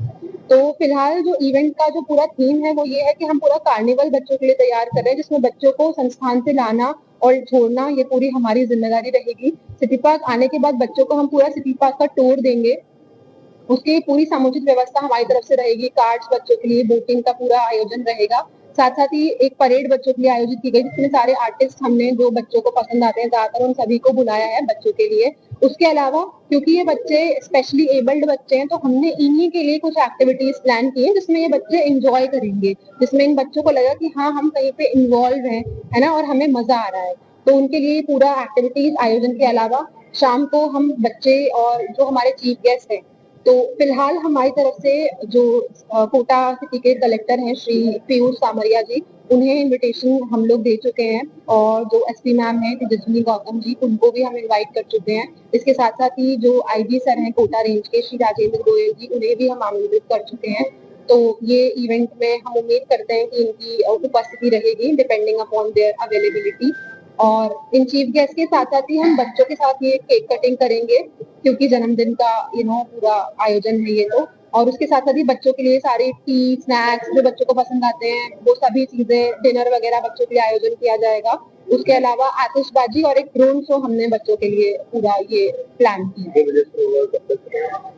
तो फिलहाल जो इवेंट का जो पूरा थीम है वो ये है कि हम पूरा कार्निवल बच्चों के लिए तैयार कर रहे हैं, जिसमें बच्चों को संस्थान से लाना और छोड़ना ये पूरी हमारी जिम्मेदारी रहेगी। सिटी पार्क आने के बाद बच्चों को हम पूरा सिटी पार्क का टूर देंगे, उसकी पूरी समुचित व्यवस्था हमारी तरफ से रहेगी। कार्ड्स बच्चों के लिए, बोटिंग का पूरा आयोजन रहेगा। साथ साथ ही एक परेड बच्चों के लिए आयोजित की गई जिसमें सारे आर्टिस्ट हमने जो बच्चों को पसंद आते हैं ज्यादातर उन सभी को बुलाया है बच्चों के लिए। उसके अलावा क्योंकि ये बच्चे स्पेशली एबल्ड बच्चे हैं तो हमने इन्हीं के लिए कुछ एक्टिविटीज प्लान की है जिसमें ये बच्चे एंजॉय करेंगे, जिसमें इन बच्चों को लगा कि हाँ हम कहीं पे इन्वॉल्व हैं, है ना, और हमें मजा आ रहा है। तो उनके लिए पूरा एक्टिविटीज आयोजन के अलावा शाम को हम बच्चे और जो हमारे चीफ गेस्ट हैं, तो फिलहाल हमारी तरफ से जो कोटा सिटी के कलेक्टर हैं श्री पीयूष सामरिया जी, उन्हें इनविटेशन हम लोग दे चुके हैं और जो SP मैम है तेजस्विनी गौतम जी, उनको भी हम इनवाइट कर चुके हैं। इसके साथ साथ ही जो IG सर हैं कोटा रेंज के श्री राजेंद्र गोयल जी, उन्हें भी हम आमंत्रित कर चुके हैं। तो ये इवेंट में हम उम्मीद करते हैं कि इनकी उपस्थिति रहेगी डिपेंडिंग अपॉन देयर अवेलेबिलिटी। और इन चीफ गेस्ट के साथ साथ ही हम बच्चों के साथ ये केक कटिंग करेंगे क्योंकि जन्मदिन का पूरा आयोजन है ये तो। और उसके साथ साथ ही बच्चों के लिए सारी टी स्नैक्स जो बच्चों को पसंद आते हैं वो सभी चीजें, डिनर वगैरह बच्चों के लिए आयोजन किया जाएगा। उसके अलावा आतिशबाजी और एक ड्रोन शो हमने बच्चों के लिए पूरा ये प्लान किया।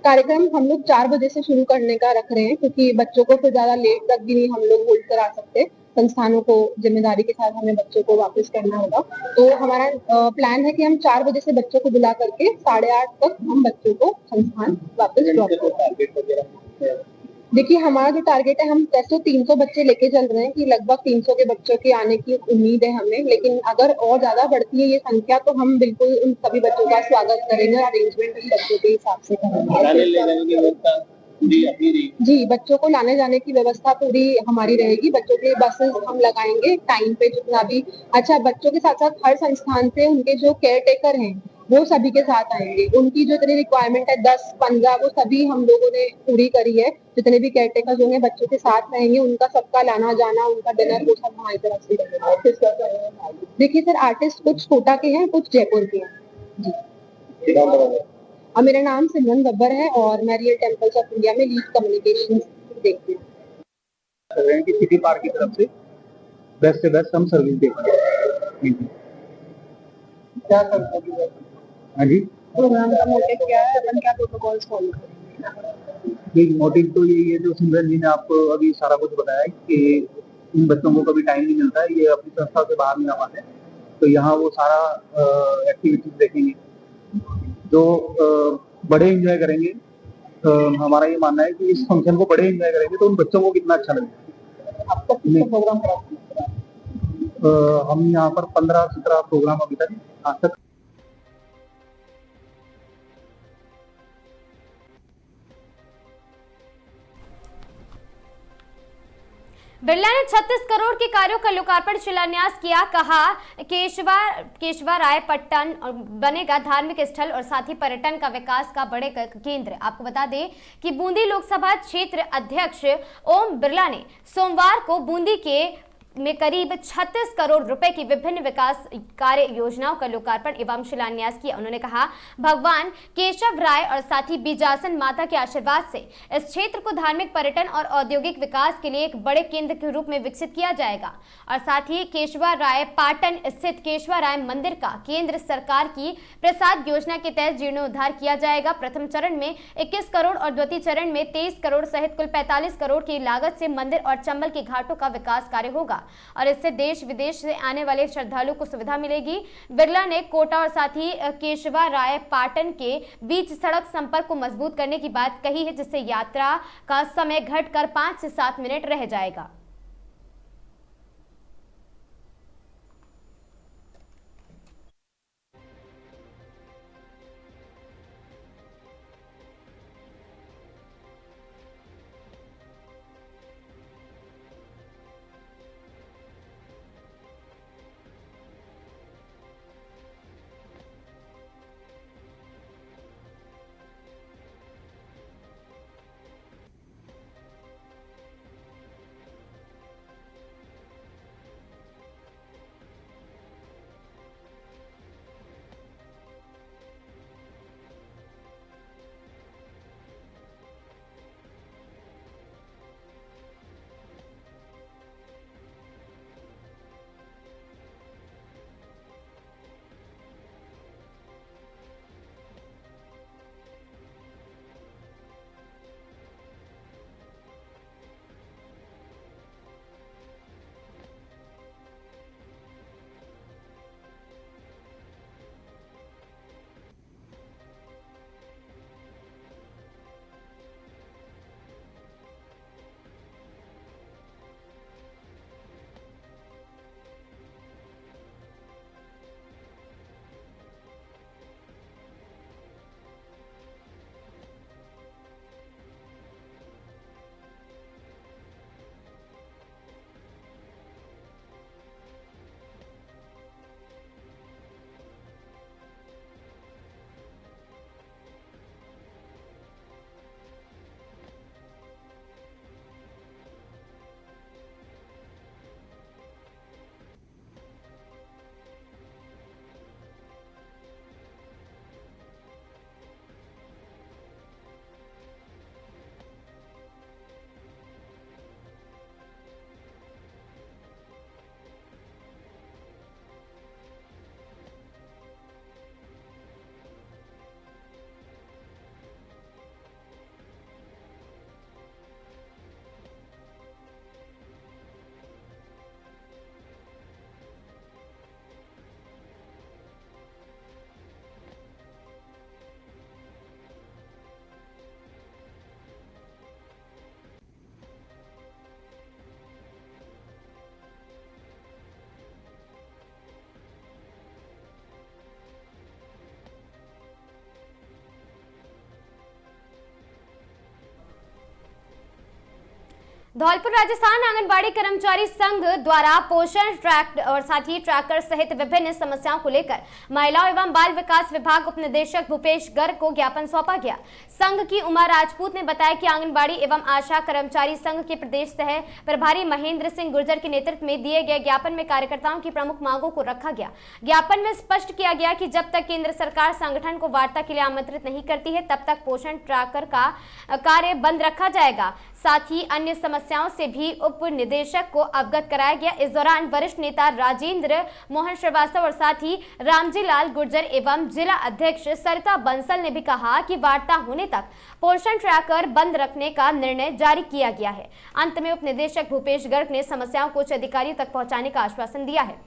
कार्यक्रम हम लोग 4 बजे से शुरू करने का रख रहे हैं क्योंकि बच्चों को फिर ज्यादा लेट तक भी नहीं हम लोग होल्ड करा सकते, संस्थानों को जिम्मेदारी के साथ हमें बच्चों को वापस करना होगा। तो हमारा प्लान है कि हम 4 बजे से बच्चों को बुला करके 8:30 तक हम बच्चों को संस्थान वापस ड्रॉप करें। देखिए हमारा जो टारगेट है, हम 300 बच्चे लेके चल रहे हैं कि लगभग 300 के बच्चों के आने की उम्मीद है हमें, लेकिन अगर और ज्यादा बढ़ती है ये संख्या तो हम बिल्कुल उन सभी बच्चों का स्वागत करेंगे, अरेंजमेंट उन बच्चों के हिसाब से करेंगे। जी, बच्चों को लाने जाने की व्यवस्था पूरी हमारी रहेगी। बच्चों के बसेस हम लगाएंगे टाइम पे जितना भी। अच्छा, बच्चों के साथ साथ हर संस्थान से उनके जो केयर टेकर हैं वो सभी के साथ आएंगे। उनकी जो इतनी रिक्वायरमेंट है 10-15 वो सभी हम लोगों ने पूरी करी है। जितने भी केयर टेकर होंगे बच्चों के साथ रहेंगे, उनका सबका लाना जाना, उनका डिनर वो सब हमारी तरफ से रहेगा। देखिए सर, आर्टिस्ट कुछ कोटा के हैं, कुछ जयपुर के हैं जी। और मेरा नाम सिमरन गब्बर है और मैं रियल टेम्पल्स ऑफ इंडिया में लीड कम्युनिकेशन देखती हूँ। सिटी पार्क की तरफ से बेस्ट से बेस्ट हम सर्विस देंगे। क्या करते हैं? हाँ जी, प्रोग्राम का मोटिव क्या है, अपन क्या प्रोटोकॉल्स फॉलो करेंगे? मोटिव तो यही है जो सिमरन जी ने आपको अभी सारा कुछ बताया कि इन बच्चों को कभी टाइम नहीं मिलता है, ये अपनी संस्था से बाहर नहीं आ पाते, तो यहाँ वो सारा एक्टिविटीज देखेंगे जो बड़े एंजॉय करेंगे। हमारा ये मानना है कि इस फंक्शन को बड़े एंजॉय करेंगे तो उन बच्चों को कितना अच्छा लगेगा। अब तक कितने प्रोग्राम हम यहाँ पर 15-17 प्रोग्राम अभी तक आज तक। बिरला ने 36 करोड़ के कार्यों का लोकार्पण शिलान्यास किया। कहा केशवा राय पट्टन और बनेगा धार्मिक स्थल और साथ ही पर्यटन का विकास का बड़े केंद्र। आपको बता दें कि बूंदी लोकसभा क्षेत्र अध्यक्ष ओम बिरला ने सोमवार को बूंदी में करीब 36 करोड़ रुपए की विभिन्न विकास कार्य योजनाओं का लोकार्पण एवं शिलान्यास किया। उन्होंने कहा, भगवान केशव राय और साथ ही बीजासन माता के आशीर्वाद से इस क्षेत्र को धार्मिक, पर्यटन और औद्योगिक विकास के लिए एक बड़े केंद्र के रूप में विकसित किया जाएगा और साथ ही केशवा राय पाटन स्थित केशवा राय मंदिर का केंद्र सरकार की प्रसाद योजना के तहत जीर्णोद्धार किया जाएगा। प्रथम चरण में 21 करोड़ और द्वितीय चरण में 23 करोड़ सहित कुल 45 करोड़ की लागत से मंदिर और चंबल के घाटों का विकास कार्य होगा और इससे देश विदेश से आने वाले श्रद्धालुओं को सुविधा मिलेगी। बिरला ने कोटा और साथ ही केशवा राय पाटन के बीच सड़क संपर्क को मजबूत करने की बात कही है, जिससे यात्रा का समय घटकर 5 से 7 मिनट रह जाएगा। धौलपुर राजस्थान आंगनबाड़ी कर्मचारी संघ द्वारा पोषण ट्रैक और साथ ही ट्रैकर सहित विभिन्न समस्याओं को लेकर महिला एवं बाल विकास विभाग उपनिदेशक भूपेश गर्ग को ज्ञापन सौंपा गया। संघ की उमा राजपूत ने बताया कि आंगनबाड़ी एवं आशा कर्मचारी संघ के प्रदेश सह प्रभारी महेंद्र सिंह गुर्जर के नेतृत्व में दिए गए ज्ञापन में कार्यकर्ताओं की प्रमुख मांगों को रखा गया। ज्ञापन में स्पष्ट किया गया कि जब तक केंद्र सरकार संगठन को वार्ता के लिए आमंत्रित नहीं करती है, तब तक पोषण ट्रैकर का कार्य बंद रखा जाएगा। साथ ही अन्य समस्याओं से भी उप निदेशक को अवगत कराया गया। इस दौरान वरिष्ठ नेता राजेंद्र मोहन श्रीवास्तव और साथ ही रामजी लाल गुर्जर एवं जिला अध्यक्ष सरिता बंसल ने भी कहा कि वार्ता होने तक पोषण ट्रैकर बंद रखने का निर्णय जारी किया गया है। अंत में उप निदेशक भूपेश गर्ग ने समस्याओं को उच्च अधिकारियों तक पहुंचाने का आश्वासन दिया है।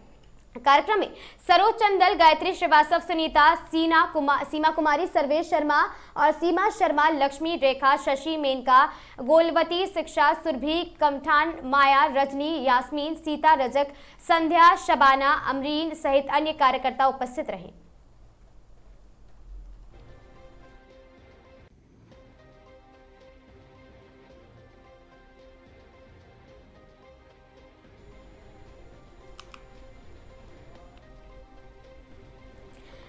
कार्यक्रम में सरोज चंदल, गायत्री श्रीवास्तव, सुनीता, सीमा कुमारी, सर्वेश शर्मा और सीमा शर्मा, लक्ष्मी, रेखा, शशि, मेनका, गोलवती, शिक्षा, सुरभि, कमठान, माया, रजनी, यास्मीन, सीता, रजक, संध्या, शबाना, अमरीन सहित अन्य कार्यकर्ता उपस्थित रहे।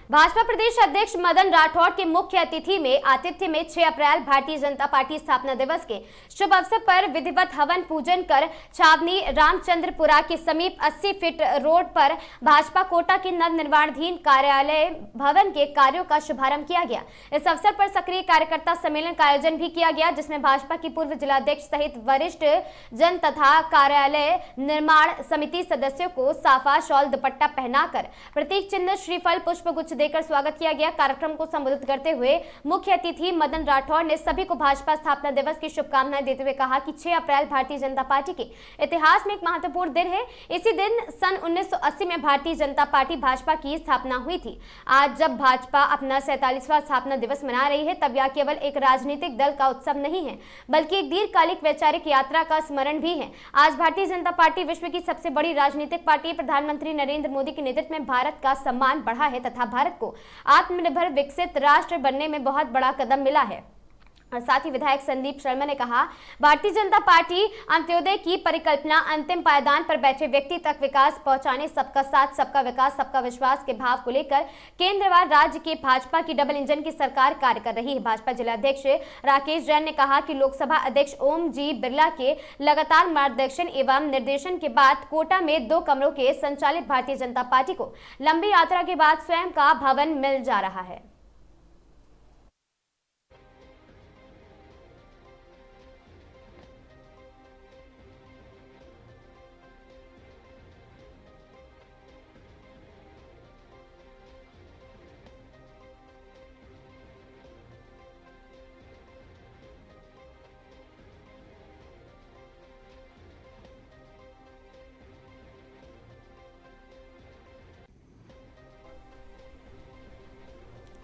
भाजपा प्रदेश अध्यक्ष मदन राठौड़ के मुख्य आतिथ्य में 6 अप्रैल भारतीय जनता पार्टी स्थापना दिवस के शुभ अवसर पर विधिवत हवन पूजन कर छावनी रामचंद्रपुरा के समीप 80 फीट रोड पर भाजपा कोटा के नवनिर्माणाधीन कार्यालय भवन के कार्यों का शुभारंभ किया गया। इस अवसर पर सक्रिय कार्यकर्ता सम्मेलन का आयोजन भी किया गया, जिसमें भाजपा की पूर्व जिलाध्यक्ष सहित वरिष्ठ जन तथा कार्यालय निर्माण समिति सदस्यों को साफा, शॉल, दुपट्टा पहनाकर प्रतीक चिन्ह, श्रीफल, पुष्प गुच्छ देकर स्वागत किया गया। कार्यक्रम को संबोधित करते हुए मुख्य अतिथि मदन राठौड़ ने सभी को भाजपा स्थापना दिवस की शुभकामनाएं देते हुए कहा कि 6 अप्रैल भारतीय जनता पार्टी के इतिहास में एक महत्वपूर्ण दिन है। इसी दिन सन 1980 में भारतीय जनता पार्टी भाजपा की स्थापना हुई थी। आज जब भाजपा अपना 47वां स्थापना दिवस मना रही है, तब यह केवल एक राजनीतिक दल का उत्सव नहीं है, बल्कि एक दीर्घकालिक वैचारिक यात्रा का स्मरण भी है। आज भारतीय जनता पार्टी विश्व की सबसे बड़ी राजनीतिक पार्टी, प्रधानमंत्री नरेंद्र मोदी के नेतृत्व में भारत का सम्मान बढ़ा है तथा भारत को आत्मनिर्भर विकसित राष्ट्र बनने में बहुत बड़ा कदम मिला है। और साथ ही विधायक संदीप शर्मा ने कहा, भारतीय जनता पार्टी अंत्योदय की परिकल्पना अंतिम पायदान पर बैठे व्यक्ति तक विकास पहुंचाने, सबका साथ, सबका विकास, सबका विश्वास के भाव को लेकर केंद्र व राज्य के भाजपा की डबल इंजन की सरकार कार्य कर रही है। भाजपा जिलाध्यक्ष राकेश जैन ने कहा कि लोकसभा अध्यक्ष ओम जी बिरला के लगातार मार्गदर्शन एवं निर्देशन के बाद कोटा में 2 कमरों के संचालित भारतीय जनता पार्टी को लंबी यात्रा के बाद स्वयं का भवन मिल जा रहा है।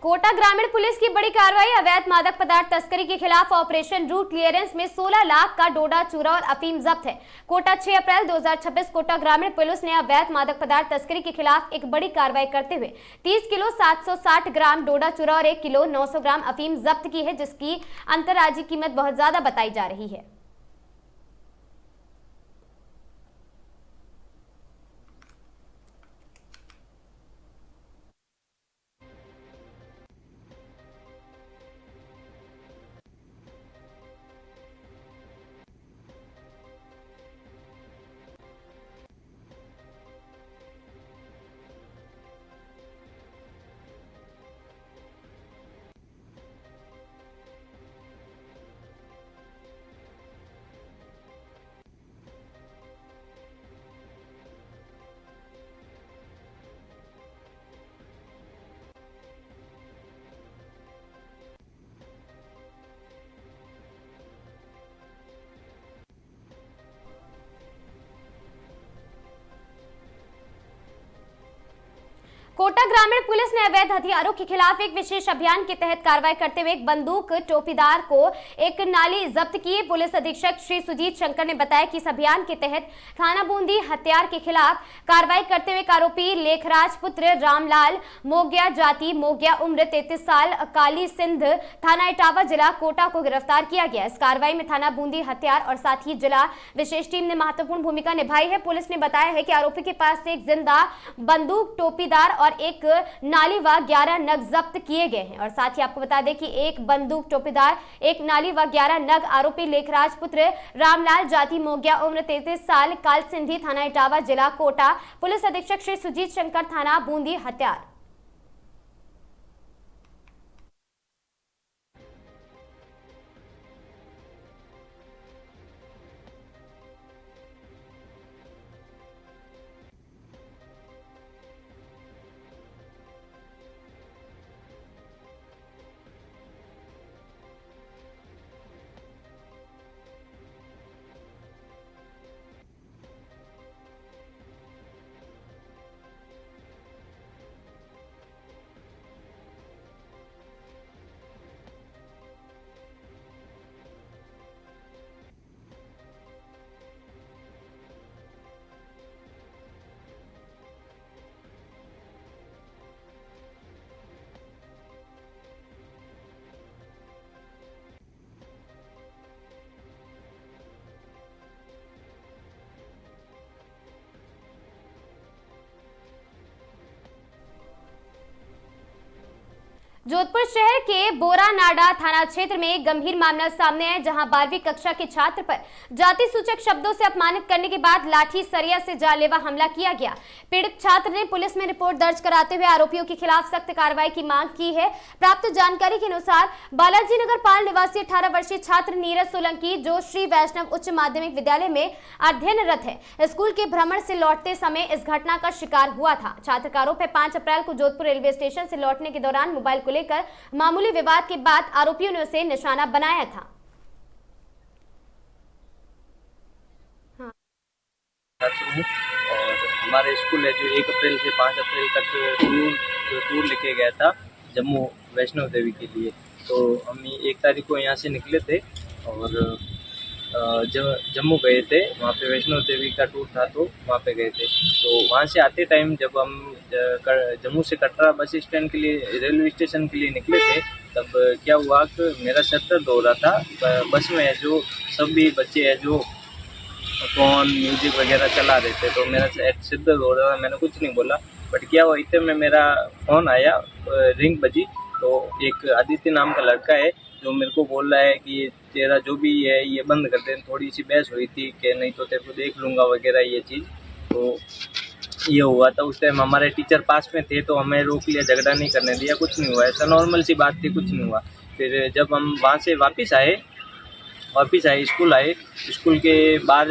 कोटा ग्रामीण पुलिस की बड़ी कार्रवाई, अवैध मादक पदार्थ तस्करी के खिलाफ ऑपरेशन रूट क्लियरेंस में 16 लाख का डोडा, चूरा और अफीम जब्त है। कोटा 6 अप्रैल 2026 कोटा ग्रामीण पुलिस ने अवैध मादक पदार्थ तस्करी के खिलाफ एक बड़ी कार्रवाई करते हुए 30 किलो 760 ग्राम डोडा, चूरा और 1 किलो 900 ग्राम अफीम जब्त की है, जिसकी अंतर्राज्यीय कीमत बहुत ज्यादा बताई जा रही है। कोटा ग्रामीण पुलिस ने अवैध हथियारों के खिलाफ एक विशेष अभियान के तहत कार्रवाई करते हुए एक बंदूक टोपीदार को एक नाली जब्त की। पुलिस अधीक्षक श्री सुजीत शंकर ने बताया कि इस अभियान के तहत थाना बूंदी हथियार के खिलाफ कार्रवाई करते हुए आरोपी लेखराज पुत्र रामलाल मोगिया, जाति मोगिया, उम्र 33 साल, काली सिंध, थाना इटावा, जिला कोटा को गिरफ्तार किया गया। इस कार्रवाई में थाना बूंदी हथियार और साथ ही जिला विशेष टीम ने महत्वपूर्ण भूमिका निभाई है। पुलिस ने बताया है कि आरोपी के पास से एक जिंदा बंदूक टोपीदार और एक नाली व 11 नग जब्त किए गए हैं। और साथ ही आपको बता दें कि एक बंदूक टोपीदार, एक नाली व 11 नग आरोपी लेखराज पुत्र रामलाल, जाति मोगिया, उम्र 33 साल, काल सिंधी, थाना इटावा, जिला कोटा। पुलिस अधीक्षक श्री सुजीत शंकर, थाना बूंदी हथियार। जोधपुर शहर के बोरानाडा थाना क्षेत्र में एक गंभीर मामला सामने आया, जहां 12वीं कक्षा के छात्र पर जाति सूचक शब्दों से अपमानित करने के बाद लाठी सरिया से जानलेवा हमला किया गया। पीड़ित छात्र ने पुलिस में रिपोर्ट दर्ज कराते हुए आरोपियों के खिलाफ सख्त कार्रवाई की मांग की है। प्राप्त जानकारी के अनुसार बालाजी नगर पाल निवासी 18 वर्षीय छात्र नीरज सोलंकी, जो श्री वैष्णव उच्च माध्यमिक विद्यालय में अध्ययनरत है, स्कूल के भ्रमण से लौटते समय इस घटना का शिकार हुआ था। छात्र का आरोप है 5 अप्रैल को जोधपुर रेलवे स्टेशन से लौटने के दौरान मोबाइल को लेकर मामूली विवाद के बाद आरोपियों ने उसे निशाना बनाया था। और हमारे स्कूल है जो 1 अप्रैल से 5 अप्रैल तक टूर लेके गया था जम्मू वैष्णो देवी के लिए। तो हम 1 तारीख को यहाँ से निकले थे और जम्मू गए थे, वहाँ पे वैष्णो देवी का टूर था तो वहाँ पे गए थे। तो वहाँ से आते टाइम जब हम जम्मू से कटरा बस स्टैंड के लिए रेलवे स्टेशन के लिए निकले थे, तब क्या हुआ कि मेरा सर दर्द हो रहा था। बस में जो सभी बच्चे हैं जो फ़ोन म्यूजिक वगैरह चला रहे थे, तो मेरा सिर दर्द हो रहा था। मैंने कुछ नहीं बोला, बट क्या हुआ इतने में मेरा फ़ोन आया, रिंग बजी। तो एक आदित्य नाम का लड़का है जो मेरे को बोल रहा है कि तेरा जो भी है ये बंद कर दे। थोड़ी सी बहस हुई थी कि नहीं तो तेरे को देख लूँगा वगैरह ये चीज़। तो ये हुआ था। उस टाइम हमारे टीचर पास में थे तो हमें रोक लिया, झगड़ा नहीं करने दिया, कुछ नहीं हुआ, ऐसा नॉर्मल सी बात थी, कुछ नहीं हुआ। फिर जब हम वहाँ से वापस आए स्कूल आए, स्कूल के बाहर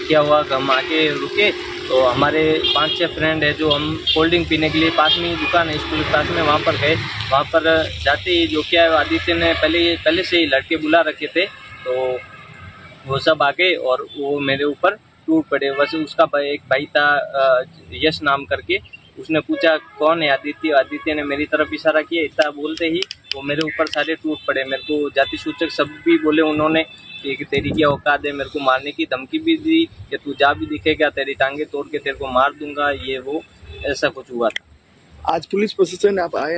क्या हुआ कि हम आके रुके तो हमारे 5-6 फ्रेंड है जो हम कोल्ड ड्रिंक पीने के लिए पास में ही दुकान है स्कूल के पास में, वहाँ पर गए। वहाँ पर जाते ही जो क्या है आदित्य ने पहले से ही लड़के बुला रखे थे, तो वो सब आ गए और वो मेरे ऊपर टूट पड़े। बस उसका एक भाई था यश नाम करके, उसने पूछा कौन है आदित्य ने मेरी तरफ इशारा किया। इतना बोलते ही वो मेरे ऊपर सारे टूट पड़े। मेरे को जाति सूचक सब भी बोले उन्होंने कि तेरी क्या औकात है, मेरे को मारने की धमकी भी दी कि तू जा भी दिखेगा तेरी टांगे तोड़ के तेरे को मार दूंगा, ये वो ऐसा कुछ हुआ था। आज पुलिस प्रशासन आप आए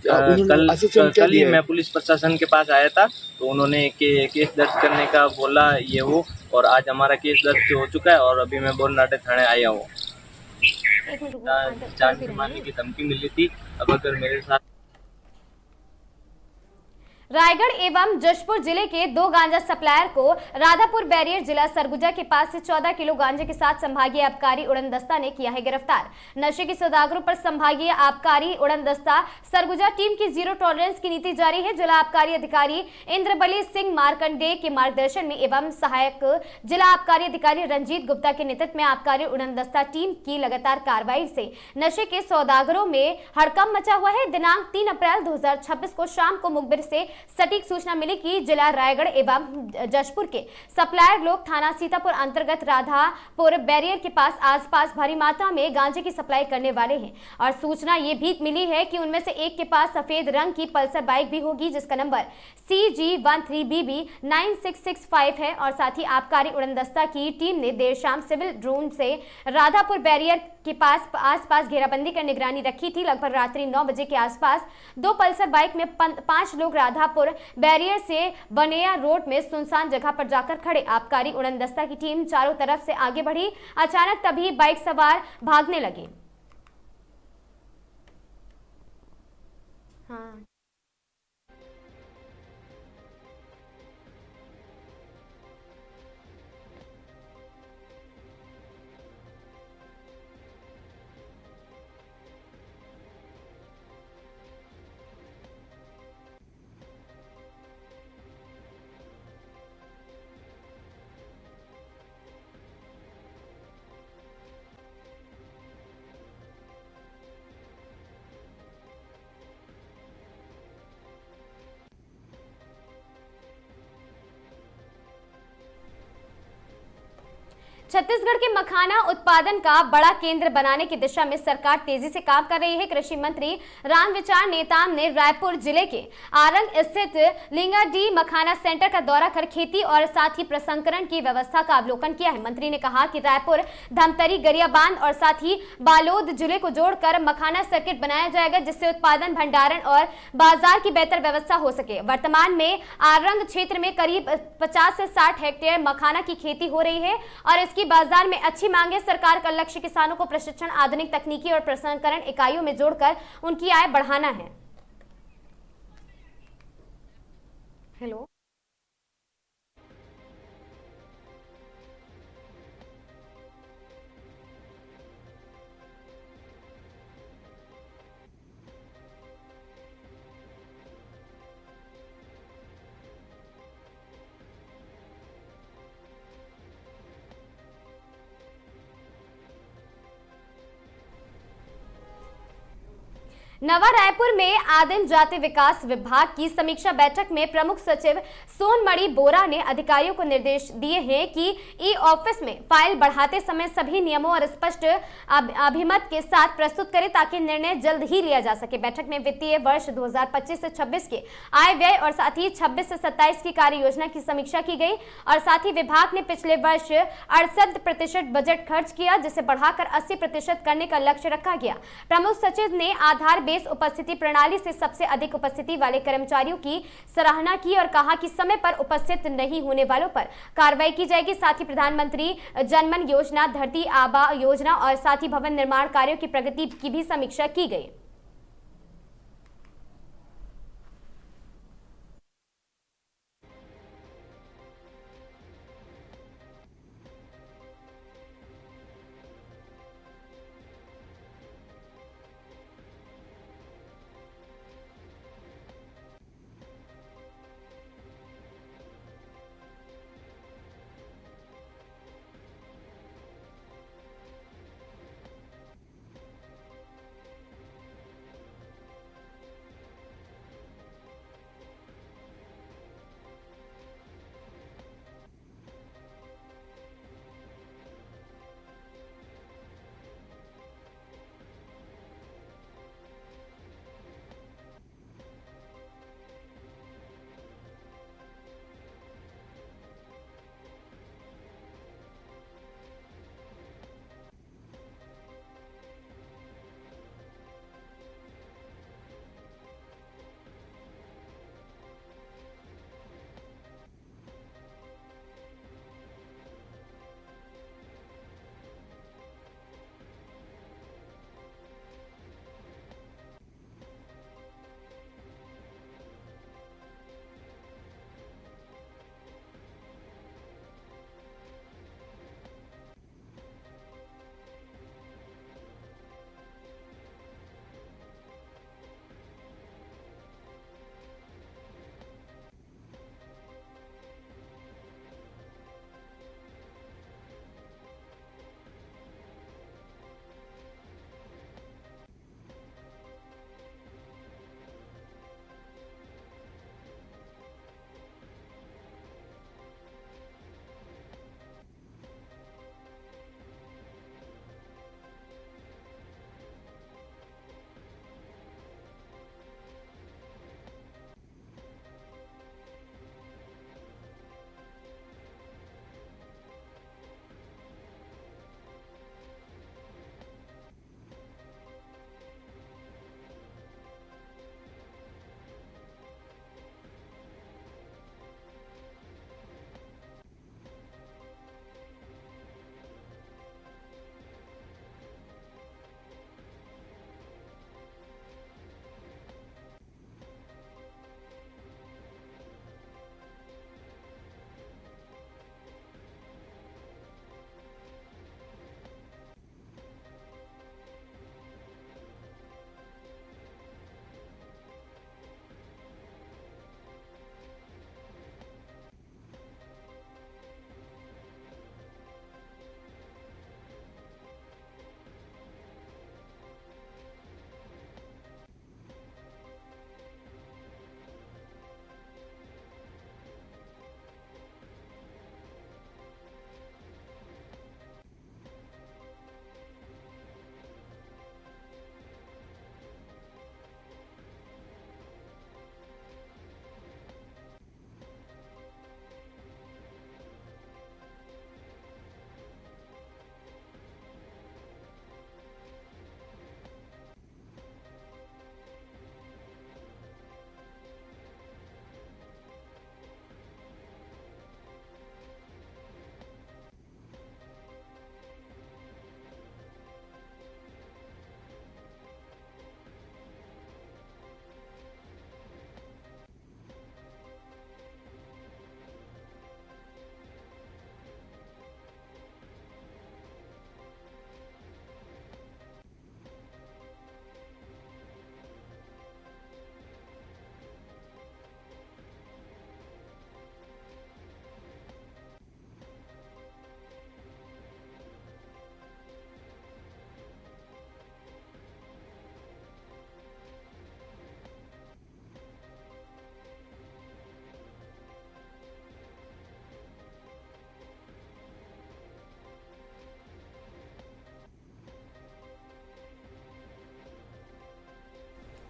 कल ही मैं पुलिस प्रशासन के पास आया था, तो उन्होंने केस दर्ज करने का बोला ये वो, और आज हमारा केस दर्ज हो चुका है और अभी मैं बोरनाडे थाने आया हूँ। जान से मारने की धमकी मिली थी। अब अगर मेरे साथ रायगढ़ एवं जशपुर जिले के 2 गांजा सप्लायर को राधापुर बैरियर जिला सरगुजा के पास से 14 किलो गांजे के साथ संभागीय आबकारी उड़न दस्ता ने किया है गिरफ्तार। नशे के सौदागरों पर संभागीय आबकारी उड़न दस्ता सरगुजा टीम की जीरो टॉलरेंस की नीति जारी है। जिला आबकारी अधिकारी इंद्रबली सिंह मार्कंडेय के मार्गदर्शन में एवं सहायक जिला आबकारी अधिकारी रंजीत गुप्ता के नेतृत्व में आबकारी उड़न दस्ता टीम की लगातार कार्रवाई से नशे के सौदागरों में हड़कंप मचा हुआ है। दिनांक 3 अप्रैल 2026 को शाम को मुखबिर से सटीक सूचना मिली कि जिला रायगढ़ एवं जशपुर के सप्लायर लोग थाना सीतापुर अंतर्गत राधापुर बैरियर के पास आसपास भारी मात्रा में गांजे की सप्लाई करने वाले हैं और सूचना ये भी मिली है कि उनमें से एक के पास सफेद रंग की पल्सर बाइक भी होगी जिसका नंबर CG13BB 9665 है। और साथ ही आबकारी उड़न दस्ता की टीम ने देर शाम सिविल ड्रोन से राधापुर बैरियर के आसपास घेराबंदी कर निगरानी रखी थी। लगभग रात्रि 9 बजे के आसपास 2 पल्सर बाइक में 5 लोग राधापुर बैरियर से बनेया रोड में सुनसान जगह पर जाकर खड़े। आबकारी उड़न दस्ता की टीम चारों तरफ से आगे बढ़ी। अचानक तभी बाइक सवार भागने लगे। छत्तीसगढ़ के मखाना उत्पादन का बड़ा केंद्र बनाने की दिशा में सरकार तेजी से काम कर रही है। कृषि मंत्री रामविचार नेताम ने रायपुर जिले के आरंग स्थित लिंगाडी मखाना सेंटर का दौरा कर खेती और साथ ही प्रसंस्करण की व्यवस्था का अवलोकन किया है। मंत्री ने कहा कि रायपुर, धमतरी, गरियाबांध और साथ ही बालोद जिले को जोड़कर मखाना सर्किट बनाया जाएगा जिससे उत्पादन, भंडारण और बाजार की बेहतर व्यवस्था हो सके। वर्तमान में आरंग क्षेत्र में करीब 50 से 60 हेक्टेयर मखाना की खेती हो रही है और इसकी बाजार में अच्छी मांग है। सरकार का लक्ष्य किसानों को प्रशिक्षण, आधुनिक तकनीकी और प्रसंस्करण इकाइयों में जोड़कर उनकी आय बढ़ाना है। हेलो। नवा रायपुर में आदिम जाति विकास विभाग की समीक्षा बैठक में प्रमुख सचिव सोनमणि बोरा ने अधिकारियों को निर्देश दिए हैं कि ई ऑफिस में फाइल बढ़ाते समय सभी नियमों और स्पष्ट अभिमत के साथ प्रस्तुत करें ताकि निर्णय जल्द ही लिया जा सके। बैठक में वित्तीय वर्ष 2025 से 26 के आय व्यय और साथ ही 26 से 27 की कार्य योजना की समीक्षा की गई और साथ ही विभाग ने पिछले वर्ष 68% बजट खर्च किया, जिसे बढ़ाकर 80% करने का लक्ष्य रखा गया। प्रमुख सचिव ने आधार उपस्थिति प्रणाली से सबसे अधिक उपस्थिति वाले कर्मचारियों की सराहना की और कहा कि समय पर उपस्थित नहीं होने वालों पर कार्रवाई की जाएगी। साथ ही प्रधानमंत्री जनमन योजना, धरती आबा योजना और साथ ही भवन निर्माण कार्यों की प्रगति की भी समीक्षा की गई।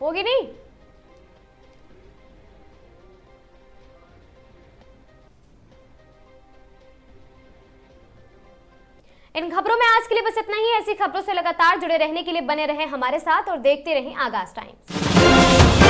होगी नहीं। इन खबरों में आज के लिए बस इतना ही। ऐसी खबरों से लगातार जुड़े रहने के लिए बने रहें हमारे साथ और देखते रहें आगाज टाइम्स।